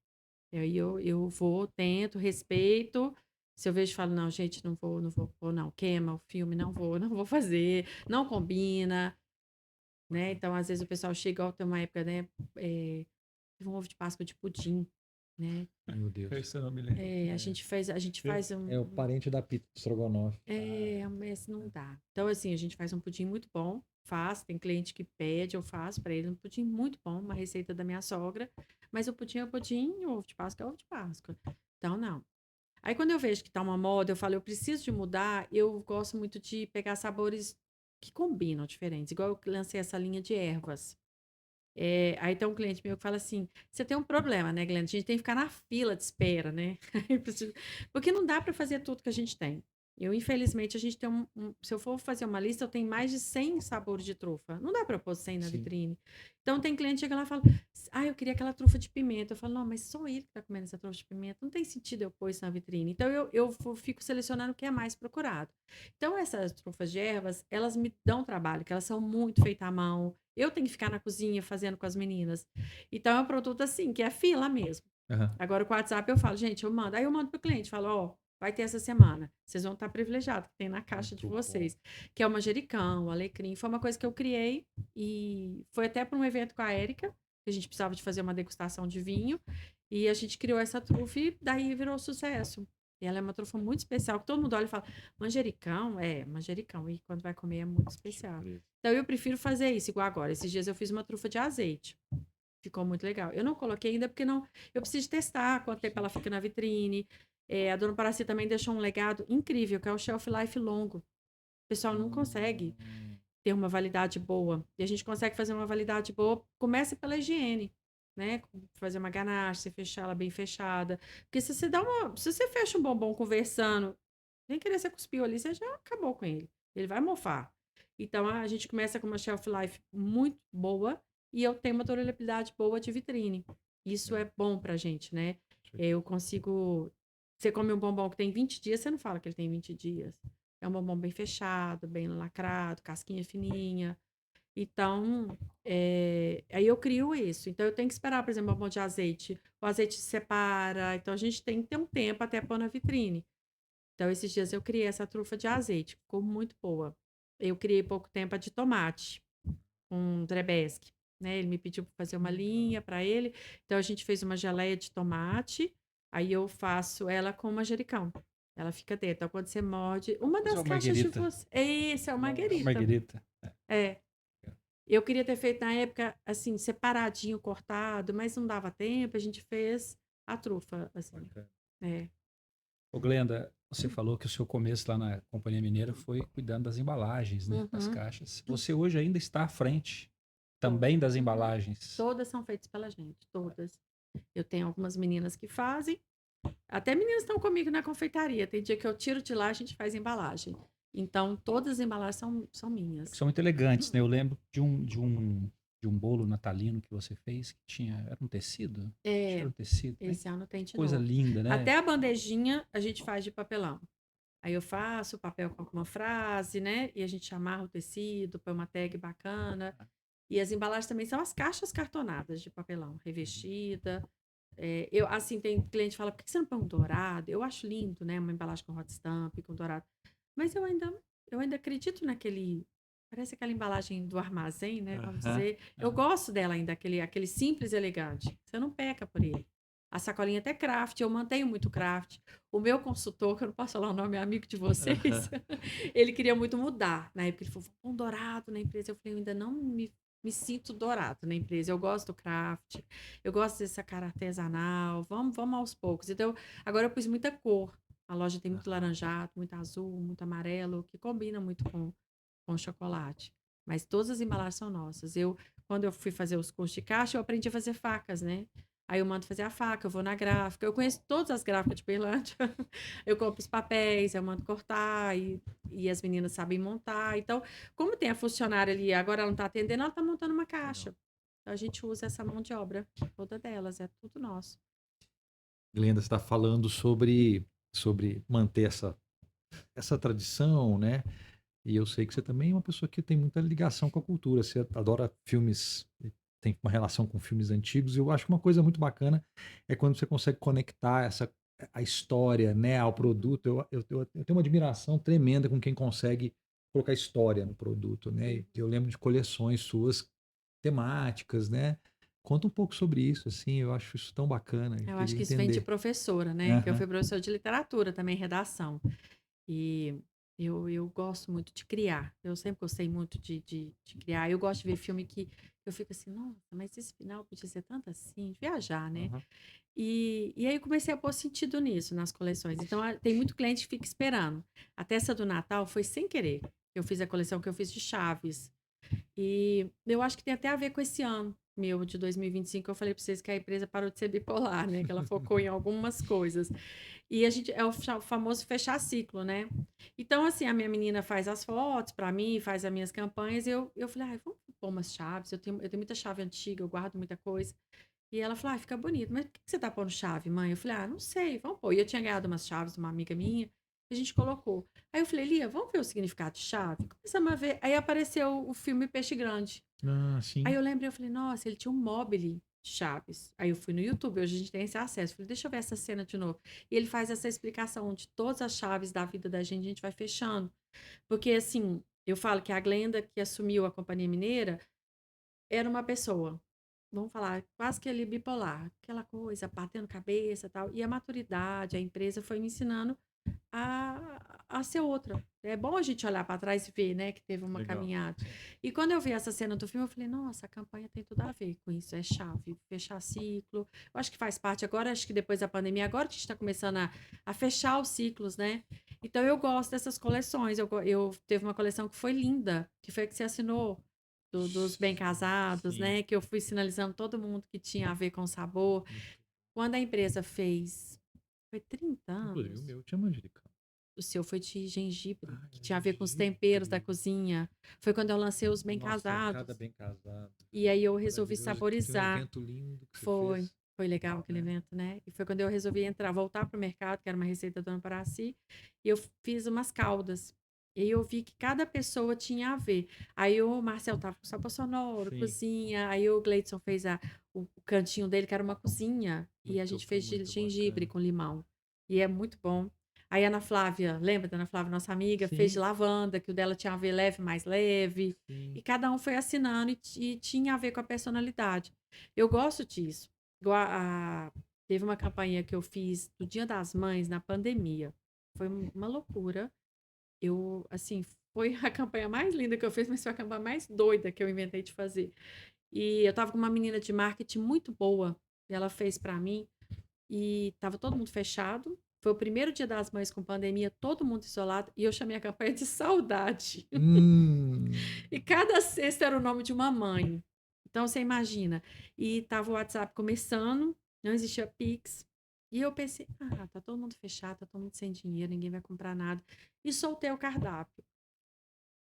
E aí eu vou, tento, respeito. Se eu vejo, falo, não, gente, não vou pôr, não, queima o filme, não vou fazer, não combina, né? Então, às vezes o pessoal chega, igual tem uma época, né? Teve um ovo de Páscoa de pudim, né? Ai, meu Deus. Esse eu não me lembro. A gente faz É o parente da pizza de estrogonofe. mas não dá. Então, assim, a gente faz um pudim muito bom, faz, tem cliente que pede, eu faço para ele um pudim muito bom, uma receita da minha sogra, mas o pudim é o pudim, o ovo de Páscoa é o ovo de Páscoa. Então, não. Aí, quando eu vejo que tá uma moda, eu falo, eu preciso de mudar, eu gosto muito de pegar sabores que combinam diferentes, igual eu lancei essa linha de ervas. Aí tem um cliente meu que fala assim: você tem um problema, né, Glenn? A gente tem que ficar na fila de espera, né? Porque não dá para fazer tudo que a gente tem. Infelizmente, a gente tem se eu for fazer uma lista, eu tenho mais de 100 sabores de trufa. Não dá para pôr 100 na Sim. vitrine. Então, tem cliente que chega lá e fala, eu queria aquela trufa de pimenta. Eu falo, não, mas só ele que tá comendo essa trufa de pimenta. Não tem sentido eu pôr isso na vitrine. Então, eu fico selecionando o que é mais procurado. Então, essas trufas de ervas, elas me dão trabalho, que elas são muito feitas à mão. Eu tenho que ficar na cozinha fazendo com as meninas. Então, é um produto assim, que é fila mesmo. Aham. Agora, com o WhatsApp, eu falo, gente, eu mando. Aí eu mando pro cliente, falo, ó, vai ter essa semana. Vocês vão estar privilegiados, que tem na caixa de Muito bom. vocês. Que é o manjericão, o alecrim. Foi uma coisa que eu criei e foi até para um evento com a Érica, que a gente precisava de fazer uma degustação de vinho. E a gente criou essa trufa e daí virou sucesso. E ela é uma trufa muito especial, que todo mundo olha e fala, manjericão? É, manjericão. E quando vai comer é muito especial. Então eu prefiro fazer isso, igual agora. Esses dias eu fiz uma trufa de azeite. Ficou muito legal. Eu não coloquei ainda porque não. Eu preciso testar quanto tempo ela fica na vitrine. A Dona Paraci também deixou um legado incrível, que é o shelf life longo. O pessoal não consegue ter uma validade boa. E a gente consegue fazer uma validade boa. Comece pela higiene, né? Fazer uma ganache, você fechar ela bem fechada. Porque se você fecha um bombom conversando, nem querer você cuspiu ali, você já acabou com ele. Ele vai mofar. Então a gente começa com uma shelf life muito boa e eu tenho uma tolerabilidade boa de vitrine. Isso é bom pra gente, né? Eu consigo. Você come um bombom que tem 20 dias, você não fala que ele tem 20 dias. É um bombom bem fechado, bem lacrado, casquinha fininha. Então, aí eu crio isso. Então, eu tenho que esperar, por exemplo, um bombom de azeite. O azeite se separa. Então, a gente tem que ter um tempo até pôr na vitrine. Então, esses dias eu criei essa trufa de azeite. Ficou muito boa. Eu criei pouco tempo a de tomate, com Trebesque. Né? Ele me pediu para fazer uma linha para ele. Então, a gente fez uma geleia de tomate. Aí, eu faço ela com manjericão. Ela fica dentro. Então, quando você morde... Uma Mas é das o caixas de marguerita. você... Esse é o marguerita. Marguerita. É. Eu queria ter feito na época, assim, separadinho, cortado, mas não dava tempo. A gente fez a trufa, assim. É. Ô, Glenda, você falou que o seu começo lá na Companhia Mineira foi cuidando das embalagens, né? Das Uhum. caixas. Você hoje ainda está à frente também das Uhum. embalagens. Todas são feitas pela gente, todas. Eu tenho algumas meninas que fazem. Até meninas estão comigo na confeitaria. Tem dia que eu tiro de lá, a gente faz embalagem. Então, todas as embalagens são minhas. São muito elegantes, né? Eu lembro de um bolo natalino que você fez que tinha. Era um tecido? Acho que era um tecido. Esse ano tem de Coisa novo. linda, né? Até a bandejinha a gente faz de papelão. Aí eu faço o papel com uma frase, né? E a gente amarra o tecido, põe uma tag bacana. E as embalagens também são as caixas cartonadas de papelão, revestida. Assim, tem cliente que fala, por que você não põe um dourado? Eu acho lindo, né? Uma embalagem com hot stamp, com dourado. Mas eu ainda acredito naquele... Parece aquela embalagem do armazém, né? Vamos dizer. Eu gosto dela ainda, aquele simples e elegante. Você não peca por ele. A sacolinha até craft, eu mantenho muito craft. O meu consultor, que eu não posso falar o nome, é amigo de vocês, ele queria muito mudar. Na época ele falou, um dourado na empresa. Eu falei, eu ainda não me sinto dourado na empresa. Eu gosto do craft, eu gosto dessa cara artesanal. Vamos aos poucos. Então, agora eu pus muita cor. A loja tem muito laranjado, muito azul, muito amarelo, que combina muito com chocolate. Mas todas as embalagens são nossas. Quando eu fui fazer os cursos de caixa, eu aprendi a fazer facas, né? Aí eu mando fazer a faca, eu vou na gráfica. Eu conheço todas as gráficas de Berlândia. Eu compro os papéis, eu mando cortar e as meninas sabem montar. Então, como tem a funcionária ali, agora ela não está atendendo, ela está montando uma caixa. Então, a gente usa essa mão de obra, toda delas, é tudo nosso. Glenda, você está falando sobre manter essa tradição, né? E eu sei que você também é uma pessoa que tem muita ligação com a cultura. Você adora filmes, tem uma relação com filmes antigos. E eu acho que uma coisa muito bacana é quando você consegue conectar a história, né, ao produto. Eu tenho uma admiração tremenda com quem consegue colocar história no produto, né? Eu lembro de coleções suas temáticas, né? Conta um pouco sobre isso, assim. Eu acho isso tão bacana. Eu Eu acho queria que isso vem de entender. professora, né? Que eu fui professora de literatura também, redação. E eu gosto muito de criar. Eu sempre gostei muito de criar. Eu gosto de ver filme que eu fico assim, nossa, mas esse final podia ser tanto assim, de viajar, né? E aí eu comecei a pôr sentido nisso, nas coleções. Então, tem muito cliente que fica esperando. Até essa do Natal foi sem querer. Eu fiz a coleção que eu fiz de Chaves. E eu acho que tem até a ver com esse ano. meu de 2025, eu falei para vocês que a empresa parou de ser bipolar, né? Que ela focou em algumas coisas. E a gente é o famoso fechar ciclo, né? Então, assim, a minha menina faz as fotos para mim, faz as minhas campanhas. Eu falei, ai, vamos pôr umas chaves. Eu tenho muita chave antiga, eu guardo muita coisa. E ela falou, ah, fica bonito. Mas por que você tá pondo chave, mãe? Eu falei, ah, não sei, vamos pôr. E eu tinha ganhado umas chaves de uma amiga minha, a gente colocou. Aí eu falei, Lia, vamos ver o significado de chave? Começamos a ver. Aí apareceu o filme Peixe Grande. Ah, sim. Aí eu lembrei, eu falei, nossa, ele tinha um mobile de chaves. Aí eu fui no YouTube, hoje a gente tem esse acesso. Falei, deixa eu ver essa cena de novo. E ele faz essa explicação de todas as chaves da vida da gente, a gente vai fechando. Porque, assim, eu falo que a Glenda, que assumiu a Companhia Mineira, era uma pessoa, vamos falar, quase que ele bipolar. Aquela coisa, batendo cabeça e tal. E a maturidade, a empresa foi me ensinando a ser outra. É bom a gente olhar para trás e ver, né, que teve uma Legal. caminhada. E quando eu vi essa cena do filme, eu falei, nossa, a campanha tem tudo a ver com isso, é chave, fechar ciclo. Eu acho que faz parte agora, acho que depois da pandemia, agora que a gente está começando a fechar os ciclos, né? Então eu gosto dessas coleções. Eu teve uma coleção que foi linda, que foi a que você assinou. Dos bem casados, Sim. né? Que eu fui sinalizando todo mundo que tinha a ver com sabor. Quando a empresa fez, foi 30 Inclusive, o anos. meu tinha manjericão. O seu foi de gengibre, Ah, que tinha a ver com os temperos da gengibre. cozinha. Foi quando eu lancei os bem Nossa, casados. cada bem casado. E aí eu resolvi Maravilhoso. Que saborizar. um evento lindo que você Foi, fez. foi legal aquele É. evento, né? E foi quando eu resolvi voltar para o mercado, que era uma receita da Dona Paraci, e eu fiz umas caldas. E aí eu vi que cada pessoa tinha a ver. Aí o Marcel tava com sabor sonoro, Sim. cozinha. Aí o Gleidson fez o cantinho dele, que era uma cozinha. E a gente fez de Muito gengibre bacana. com limão. E é muito bom. Aí a Ana Flávia, lembra da Ana Flávia, nossa amiga, fez de Sim. lavanda, que o dela tinha a ver leve, mais leve. Sim. E cada um foi assinando e tinha a ver com a personalidade. Eu gosto disso. Igual teve uma campanha que eu fiz do Dia das Mães na pandemia. Foi uma loucura. Eu, assim, foi a campanha mais linda que eu fiz, mas foi a campanha mais doida que eu inventei de fazer. E eu tava com uma menina de marketing muito boa, e ela fez para mim, e tava todo mundo fechado. Foi o primeiro Dia das Mães com pandemia, todo mundo isolado, e eu chamei a campanha de saudade. E cada cesta era o nome de uma mãe. Então você imagina. E tava o WhatsApp começando, não existia Pix. E eu pensei, tá todo mundo fechado, tá todo mundo sem dinheiro, ninguém vai comprar nada. E soltei o cardápio.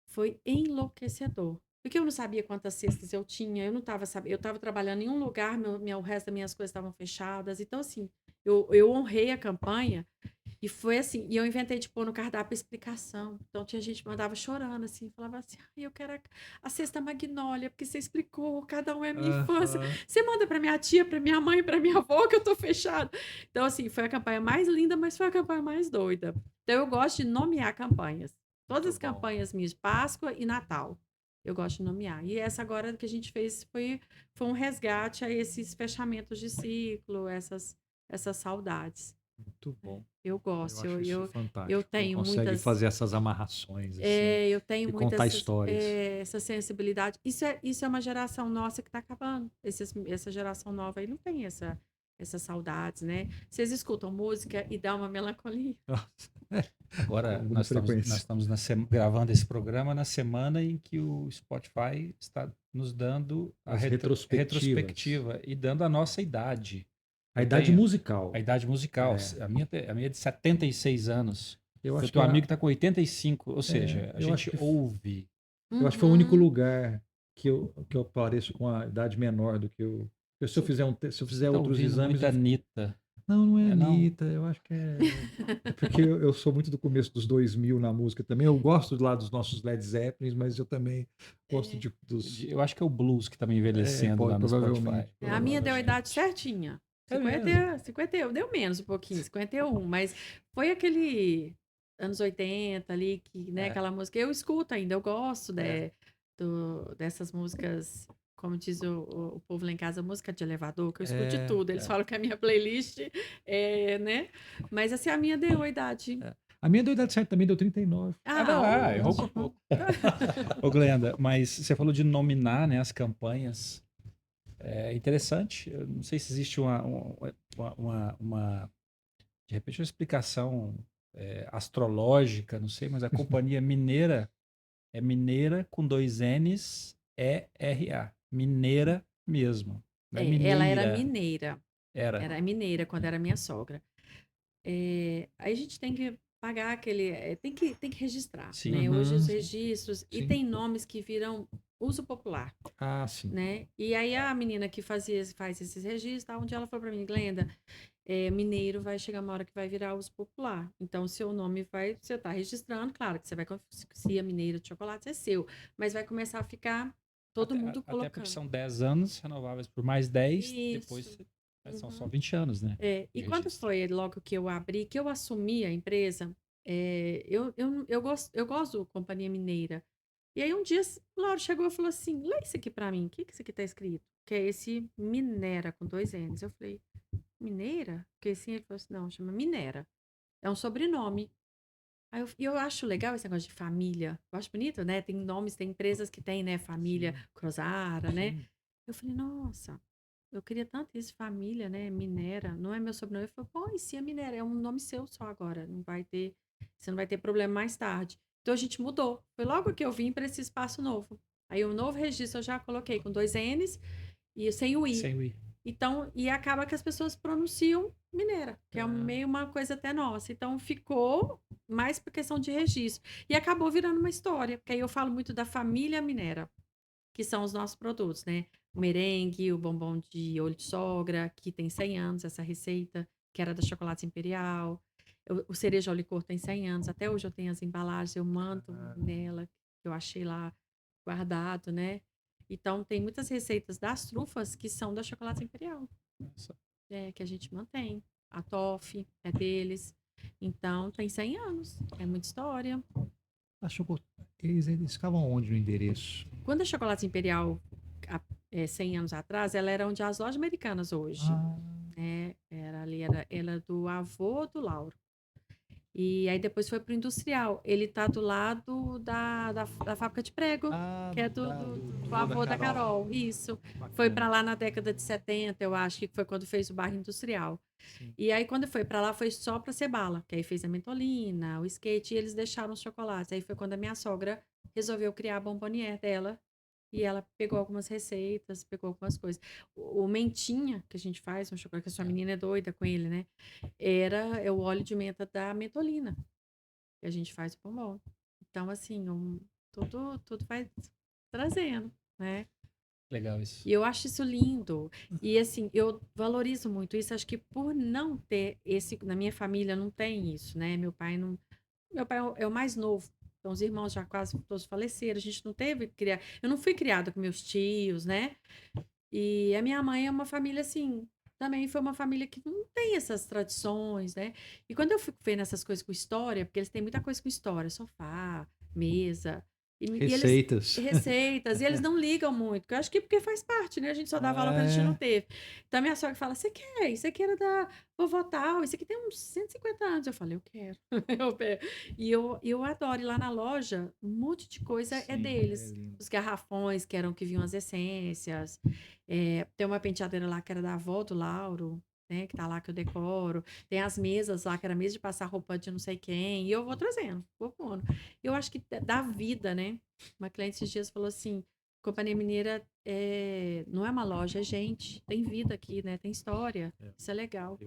Foi enlouquecedor. Porque eu não sabia quantas cestas eu tinha, eu não estava sabendo. Eu estava trabalhando em um lugar, o resto das minhas coisas estavam fechadas. Então, assim, eu honrei a campanha e foi assim. E eu inventei de pôr no cardápio a explicação. Então, tinha gente que mandava chorando, assim, falava assim: eu quero a cesta Magnólia, porque você explicou, cada um é a minha infância. Você manda para minha tia, para minha mãe, para minha avó, que eu tô fechado. Então, assim, foi a campanha mais linda, mas foi a campanha mais doida. Então, eu gosto de nomear campanhas. Todas as campanhas minhas, Páscoa e Natal, eu gosto de nomear. E essa agora que a gente fez foi um resgate a esses fechamentos de ciclo, essas saudades. Muito bom. Eu gosto. Eu acho isso fantástico. Eu tenho consegue muitas. fazer essas amarrações assim, Eu tenho e muitas contar histórias. essa sensibilidade. Isso é uma geração nossa que está acabando. Essa geração nova aí não tem essas saudades, né? Vocês escutam música e dá uma melancolia. Agora, Com nós frequência. estamos gravando esse programa na semana em que o Spotify está nos dando a As retrospectivas. retrospectiva e dando a nossa idade. A Eu idade tenho musical. A idade musical. É. A minha é de 76 anos. Eu O acho teu que amigo está com 85. Ou seja, a eu acho gente que ouve. eu acho que foi o único lugar que eu pareço com a idade menor do que eu. Se eu fizer Tá outros ouvindo exames. muita Anitta. Não é Não? Anitta, eu acho que é porque eu sou muito do começo dos 2000 na música também. Eu gosto lá dos nossos Led Zeppelin, mas eu também gosto dos. Eu acho que é o blues que está me envelhecendo lá no provavelmente. Spotify. A minha deu a provavelmente. idade certinha. É mesmo? 51, deu menos um pouquinho, 51, mas foi aquele anos 80 ali, que, né, aquela música, eu escuto ainda, eu gosto dessas músicas, como diz o povo lá em casa, música de elevador, que eu escuto de tudo, eles falam que a minha playlist né, mas assim, a minha deu a idade. A minha deu idade certa também, deu 39. Errou por pouco. Ô, Glenda, mas você falou de nominar, né, as campanhas. É interessante. Eu não sei se existe de repente, uma explicação astrológica, não sei, mas a Companhia Mineira é Mineira com 2 N's, ERA. Mineira mesmo. Não é Ela era mineira. mineira. Era. Era mineira quando era minha sogra. Aí a gente tem que pagar aquele. Tem que registrar, Sim. né? Hoje os Sim. registros. E Sim. tem nomes que viram uso popular, Ah, sim. né? E aí a menina que faz esses registros, tá? Um dia ela falou pra mim, Glenda, mineiro vai chegar uma hora que vai virar uso popular. Então, o seu nome você tá registrando, claro que você vai se é mineiro de chocolate, é seu. Mas vai começar a ficar todo mundo Até porque colocando. são 10 anos, renováveis por mais 10, Isso. depois são só Uhum. 20 anos, né? E de quando registro. foi logo que eu abri, que eu assumi a empresa, eu gosto do Companhia Mineira. E aí um dia o Lauro chegou e falou assim, lê isso aqui pra mim, o que isso aqui tá escrito? Que é esse Minera, com 2 N's. Eu falei, Mineira? Porque assim, ele falou assim, não, chama Minera. É um sobrenome. Aí eu acho legal esse negócio de família. Eu acho bonito, né? Tem nomes, tem empresas que tem, né? Família Cruzara, né? Sim. Eu falei, nossa, eu queria tanto isso, família, né? Minera. Não é meu sobrenome. Ele falou, pô, e se é Minera? É um nome seu só agora. Você não vai ter problema mais tarde. Então a gente mudou. Foi logo que eu vim para esse espaço novo. Aí o novo registro eu já coloquei com 2 N's e sem o I. Sem o I. Então, e acaba que as pessoas pronunciam mineira, que é meio uma coisa até nossa. Então, ficou mais por questão de registro. E acabou virando uma história, porque aí eu falo muito da família mineira, que são os nossos produtos, né? O merengue, o bombom de olho de sogra, que tem 100 anos, essa receita, que era da chocolate imperial. O cereja ao licor tem 100 anos. Até hoje eu tenho as embalagens, eu mando nela, que eu achei lá guardado, né? Então, tem muitas receitas das trufas que são da chocolate imperial, Nossa. que a gente mantém. A toffee é deles. Então, tem 100 anos. É muita história. Eles ficavam onde no endereço? Quando a chocolate imperial, 100 anos atrás, ela era onde as lojas americanas hoje. Ah, Era ali, era do avô do Lauro. E aí depois foi pro industrial. Ele tá do lado da fábrica de prego, que é do avô da Carol. Isso. Foi para lá na década de 70, eu acho que foi quando fez o bairro industrial. Sim. E aí quando foi para lá foi só para ser bala, que aí fez a mentolina, o skate e eles deixaram os chocolates. Aí foi quando a minha sogra resolveu criar a bombonière dela. E ela pegou algumas receitas, pegou algumas coisas. O mentinha que a gente faz, um chocolate que a sua menina é doida com ele, né? É o óleo de menta da mentolina que a gente faz o bombom. Então, assim, tudo vai trazendo, né? Legal isso. E eu acho isso lindo. E, assim, eu valorizo muito isso. Acho que por não ter na minha família não tem isso, né? Meu pai é o mais novo. Então, os irmãos já quase todos faleceram. A gente não teve eu não fui criada com meus tios, né? E a minha mãe é uma família assim, também foi uma família que não tem essas tradições, né? E quando eu fico vendo essas coisas com história, porque eles têm muita coisa com história, sofá, mesa, e eles receitas. receitas, e eles não ligam muito, que eu acho que porque faz parte, né? A gente só dá valor que a gente não teve. Então a minha sogra fala: "Você quer? Isso aqui era da vovó tal, isso aqui tem uns 150 anos". Eu falei: "Eu quero". Eu pego. E eu adoro ir lá na loja, um monte de coisa é Sim, deles. lindo. Os garrafões que eram que vinham as essências. Tem uma penteadeira lá que era da avó do Lauro, né? Que tá lá que eu decoro. Tem as mesas lá, que era mesa de passar roupa de não sei quem. E eu vou trazendo, vou pondo. Eu acho que dá vida, né? Uma cliente esses dias falou assim: Companhia Mineira não é uma loja, é gente. Tem vida aqui, né? Tem história. Isso é legal.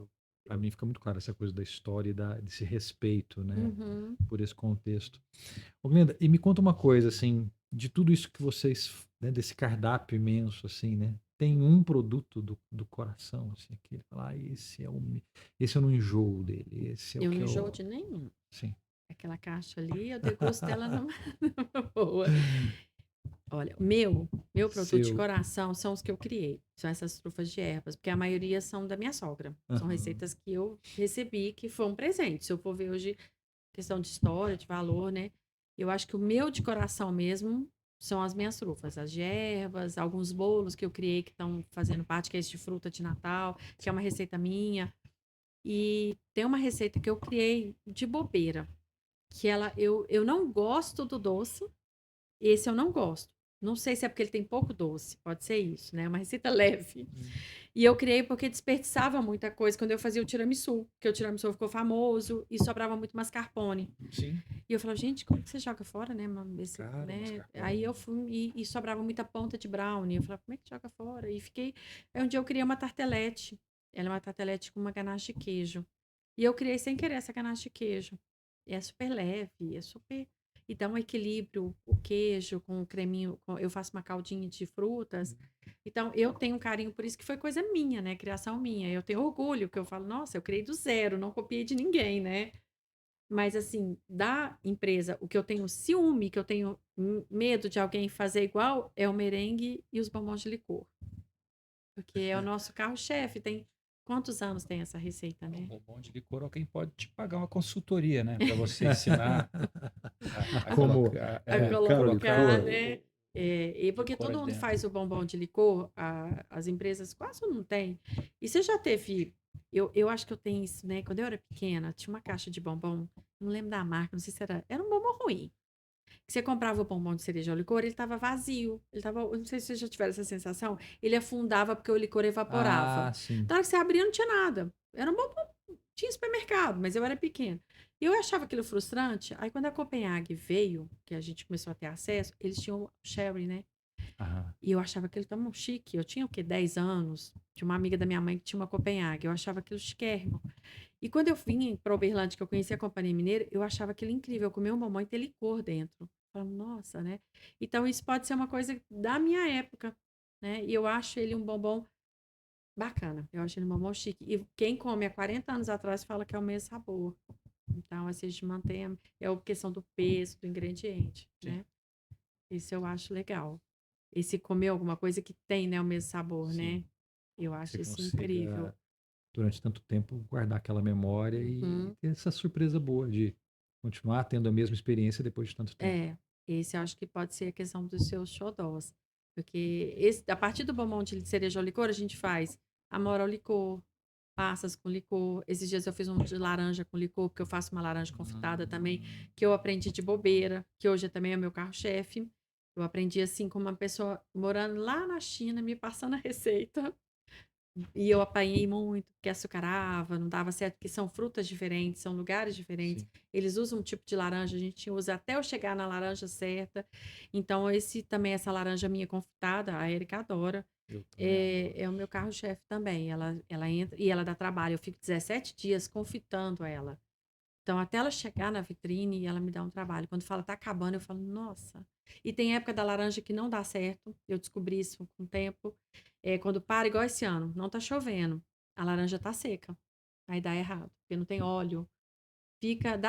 Para mim fica muito claro essa coisa da história e desse respeito, né, Uhum. por esse contexto. Ô, Glenda, e me conta uma coisa, assim, de tudo isso que vocês, né, desse cardápio imenso, assim, né, tem um produto do coração, assim, que ele fala, esse eu não enjoo dele, esse é o Eu que não enjoo eu... de nenhum. Sim. Aquela caixa ali, eu degusto ela numa boa. Olha, meu produto de Seu. coração são os que eu criei. São essas trufas de ervas, porque a maioria são da minha sogra. São Aham. receitas que eu recebi, que foi um presente. Se eu for ver hoje, questão de história, de valor, né? Eu acho que o meu de coração mesmo são as minhas trufas, as de ervas, alguns bolos que eu criei que estão fazendo parte, que é esse de fruta de Natal, que é uma receita minha. E tem uma receita que eu criei de bobeira, que eu não gosto do doce, esse eu não gosto. Não sei se é porque ele tem pouco doce, pode ser isso, né? Uma receita leve. E eu criei porque desperdiçava muita coisa quando eu fazia o tiramisu, porque o tiramisu ficou famoso e sobrava muito mascarpone. Sim. E eu falava, gente, como que você joga fora, né? Cara, né? mascarpone. Aí eu fui e sobrava muita ponta de brownie. Eu falava, como é que joga fora? E fiquei. Aí um dia eu criei uma tartelete. Ela é uma tartelete com uma ganache de queijo. E eu criei sem querer essa ganache de queijo. E é super leve, é super. E dá um equilíbrio, o queijo com o creminho. Eu faço uma caldinha de frutas. Então, eu tenho um carinho por isso, que foi coisa minha, né? Criação minha. Eu tenho orgulho, que eu falo, nossa, eu criei do zero, não copiei de ninguém, né? Mas, assim, da empresa, o que eu tenho ciúme, que eu tenho medo de alguém fazer igual, é o merengue e os bombons de licor. Porque é o nosso carro-chefe. Tem quantos anos tem essa receita, né? O bombom de licor, alguém pode te pagar uma consultoria, né? Para você ensinar a Como colocar, A colocar colocar, licor. né? E porque licor todo ali mundo dentro. faz o bombom de licor, as empresas quase não têm. E você já teve. Eu acho que eu tenho isso, né? Quando eu era pequena, tinha uma caixa de bombom, não lembro da marca, não sei se era. Era um bombom ruim. Você comprava o bombom de cereja ao licor, ele estava vazio. Ele tava, eu não sei se vocês já tiveram essa sensação. Ele afundava porque o licor evaporava. Ah, sim. Na hora que você abria, não tinha nada. Era um bombom, tinha supermercado, mas eu era pequena. E eu achava aquilo frustrante. Aí, quando a Copenhague veio, que a gente começou a ter acesso, eles tinham o sherry, né? Aham. E eu achava aquilo tão chique. Eu tinha, o quê? 10 anos. Tinha uma amiga da minha mãe que tinha uma Copenhague. Eu achava aquilo chiquérrimo. E quando eu vim para Uberlândia, que eu conheci a Companhia Mineira, eu achava aquilo incrível. Eu comia um bombom e ter licor dentro. Eu falava, nossa, né? Então, isso pode ser uma coisa da minha época, né? E eu acho ele um bombom bacana. Eu acho ele um bombom chique. E quem come há 40 anos atrás fala que é o mesmo sabor. Então, assim, a gente mantém a questão do peso, do ingrediente, né? Isso eu acho legal. E se comer alguma coisa que tem, né, o mesmo sabor, Sim. né? Eu acho Você isso incrível. consiga, durante tanto tempo, guardar aquela memória e Uhum. ter essa surpresa boa de continuar tendo a mesma experiência depois de tanto tempo. É, esse eu acho que pode ser a questão dos seus xodós. Porque a partir do bombom de cereja ao licor, a gente faz amora ao licor, passas com licor. Esses dias eu fiz um de laranja com licor, porque eu faço uma laranja confitada também, que eu aprendi de bobeira, que hoje também é meu carro-chefe. Eu aprendi assim com uma pessoa morando lá na China, me passando a receita. E eu apanhei muito, porque açucarava, não dava certo, porque são frutas diferentes, são lugares diferentes. Sim. Eles usam um tipo de laranja, a gente usa até eu chegar na laranja certa. Então, essa laranja minha confitada, a Erika adora, Eu também adoro. é o meu carro-chefe também. Ela entra e ela dá trabalho. Eu fico 17 dias confitando ela. Então, até ela chegar na vitrine, ela me dá um trabalho. Quando fala tá acabando, eu falo, nossa. E tem época da laranja que não dá certo. Eu descobri isso com o tempo. Quando para, igual esse ano, não tá chovendo. A laranja tá seca. Aí dá errado, porque não tem óleo.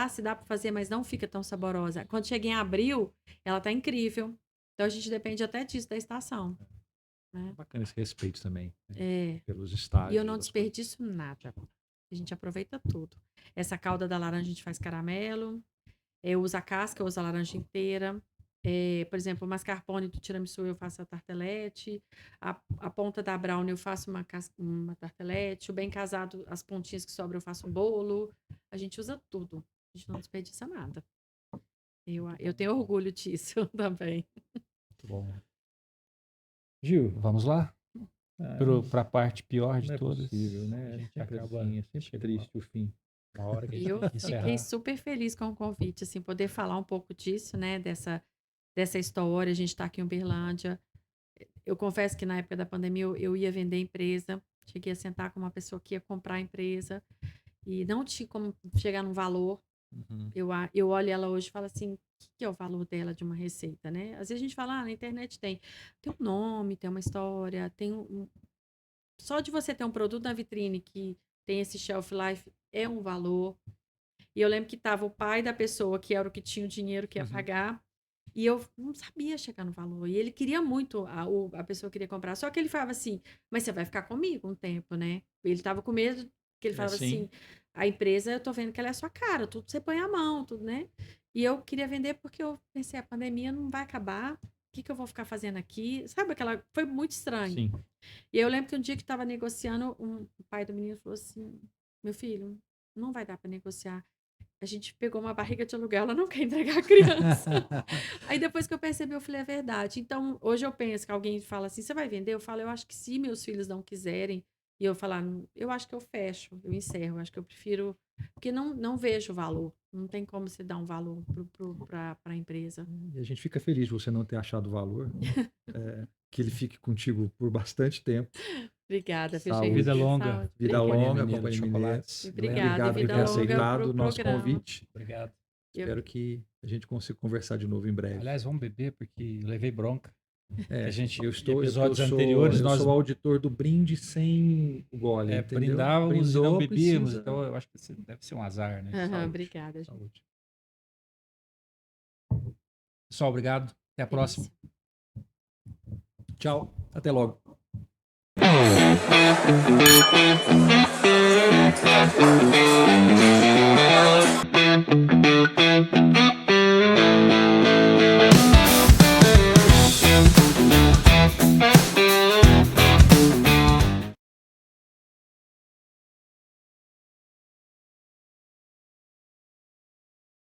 Se dá para fazer, mas não fica tão saborosa. Quando chega em abril, ela tá incrível. Então a gente depende até disso da estação, né? Bacana esse respeito também, né, É. pelos E estágios eu não das coisas. desperdiço nada. A gente aproveita tudo. Essa calda da laranja a gente faz caramelo. Eu uso a casca, eu uso a laranja inteira. Por exemplo, o mascarpone do tiramisu eu faço a tartelete. A ponta da brownie eu faço uma tartelete. O bem casado, as pontinhas que sobram eu faço um bolo. A gente usa tudo. A gente não desperdiça nada. Eu tenho orgulho disso também. Muito bom. Gil, Vamos lá? Para a parte pior de não é todas. possível, A né? gente Sempre acaba. assim, é sempre chega triste o fim. uma hora que a E gente eu tem que fiquei encerrar. super feliz com o convite, assim, poder falar um pouco disso, né? Dessa história. A gente está aqui em Uberlândia. Eu confesso que na época da pandemia eu ia vender empresa. Cheguei a sentar com uma pessoa que ia comprar a empresa e não tinha como chegar num valor. Uhum. Eu olho ela hoje e falo assim, o que é o valor dela de uma receita, né? Às vezes a gente fala, na internet tem um nome, tem uma história, só de você ter um produto na vitrine que tem esse shelf life é um valor. E eu lembro que tava o pai da pessoa, que era o que tinha o dinheiro que ia pagar, e eu não sabia chegar no valor. E ele queria muito, a pessoa queria comprar. Só que ele falava assim, mas você vai ficar comigo um tempo, né? Ele tava com medo, que ele falava Sim. assim, a empresa, eu tô vendo que ela é a sua cara, tudo você põe a mão, tudo, né? E eu queria vender porque eu pensei, a pandemia não vai acabar, o que eu vou ficar fazendo aqui? Sabe aquela... Foi muito estranho. Sim. E eu lembro que um dia que estava negociando, o pai do menino falou assim, meu filho, não vai dar para negociar. a gente pegou uma barriga de aluguel, ela não quer entregar a criança. Aí depois que eu percebi, eu falei, é verdade. Então, hoje eu penso que alguém fala assim, você vai vender? Eu falo, eu acho que se meus filhos não quiserem, e eu falar, eu acho que eu fecho, eu encerro, eu acho que eu prefiro, porque não vejo valor. Não tem como você dar um valor para a empresa. E a gente fica feliz de você não ter achado o valor, que ele fique contigo por bastante tempo. Obrigada, Saúde. Vida Fechei. longa. Saúde. Vida Obrigada. longa, Mineiro de Companhia Mineira. Chocolates. Obrigada, Obrigado por vida ter longa aceitado pro o nosso programa. convite. Obrigado. Espero que a gente consiga conversar de novo em breve. Aliás, vamos beber, porque eu levei bronca. A gente, eu em episódios anteriores, eu nós sou auditor do brinde sem o gole, entendeu? brindávamos e Brindou, não bebíamos. precisa. Então, eu acho que deve ser um azar, né? Aham, Saúde. obrigada, gente. Saúde. Pessoal, obrigado. Até a próxima. Tchau, até logo. Thank you.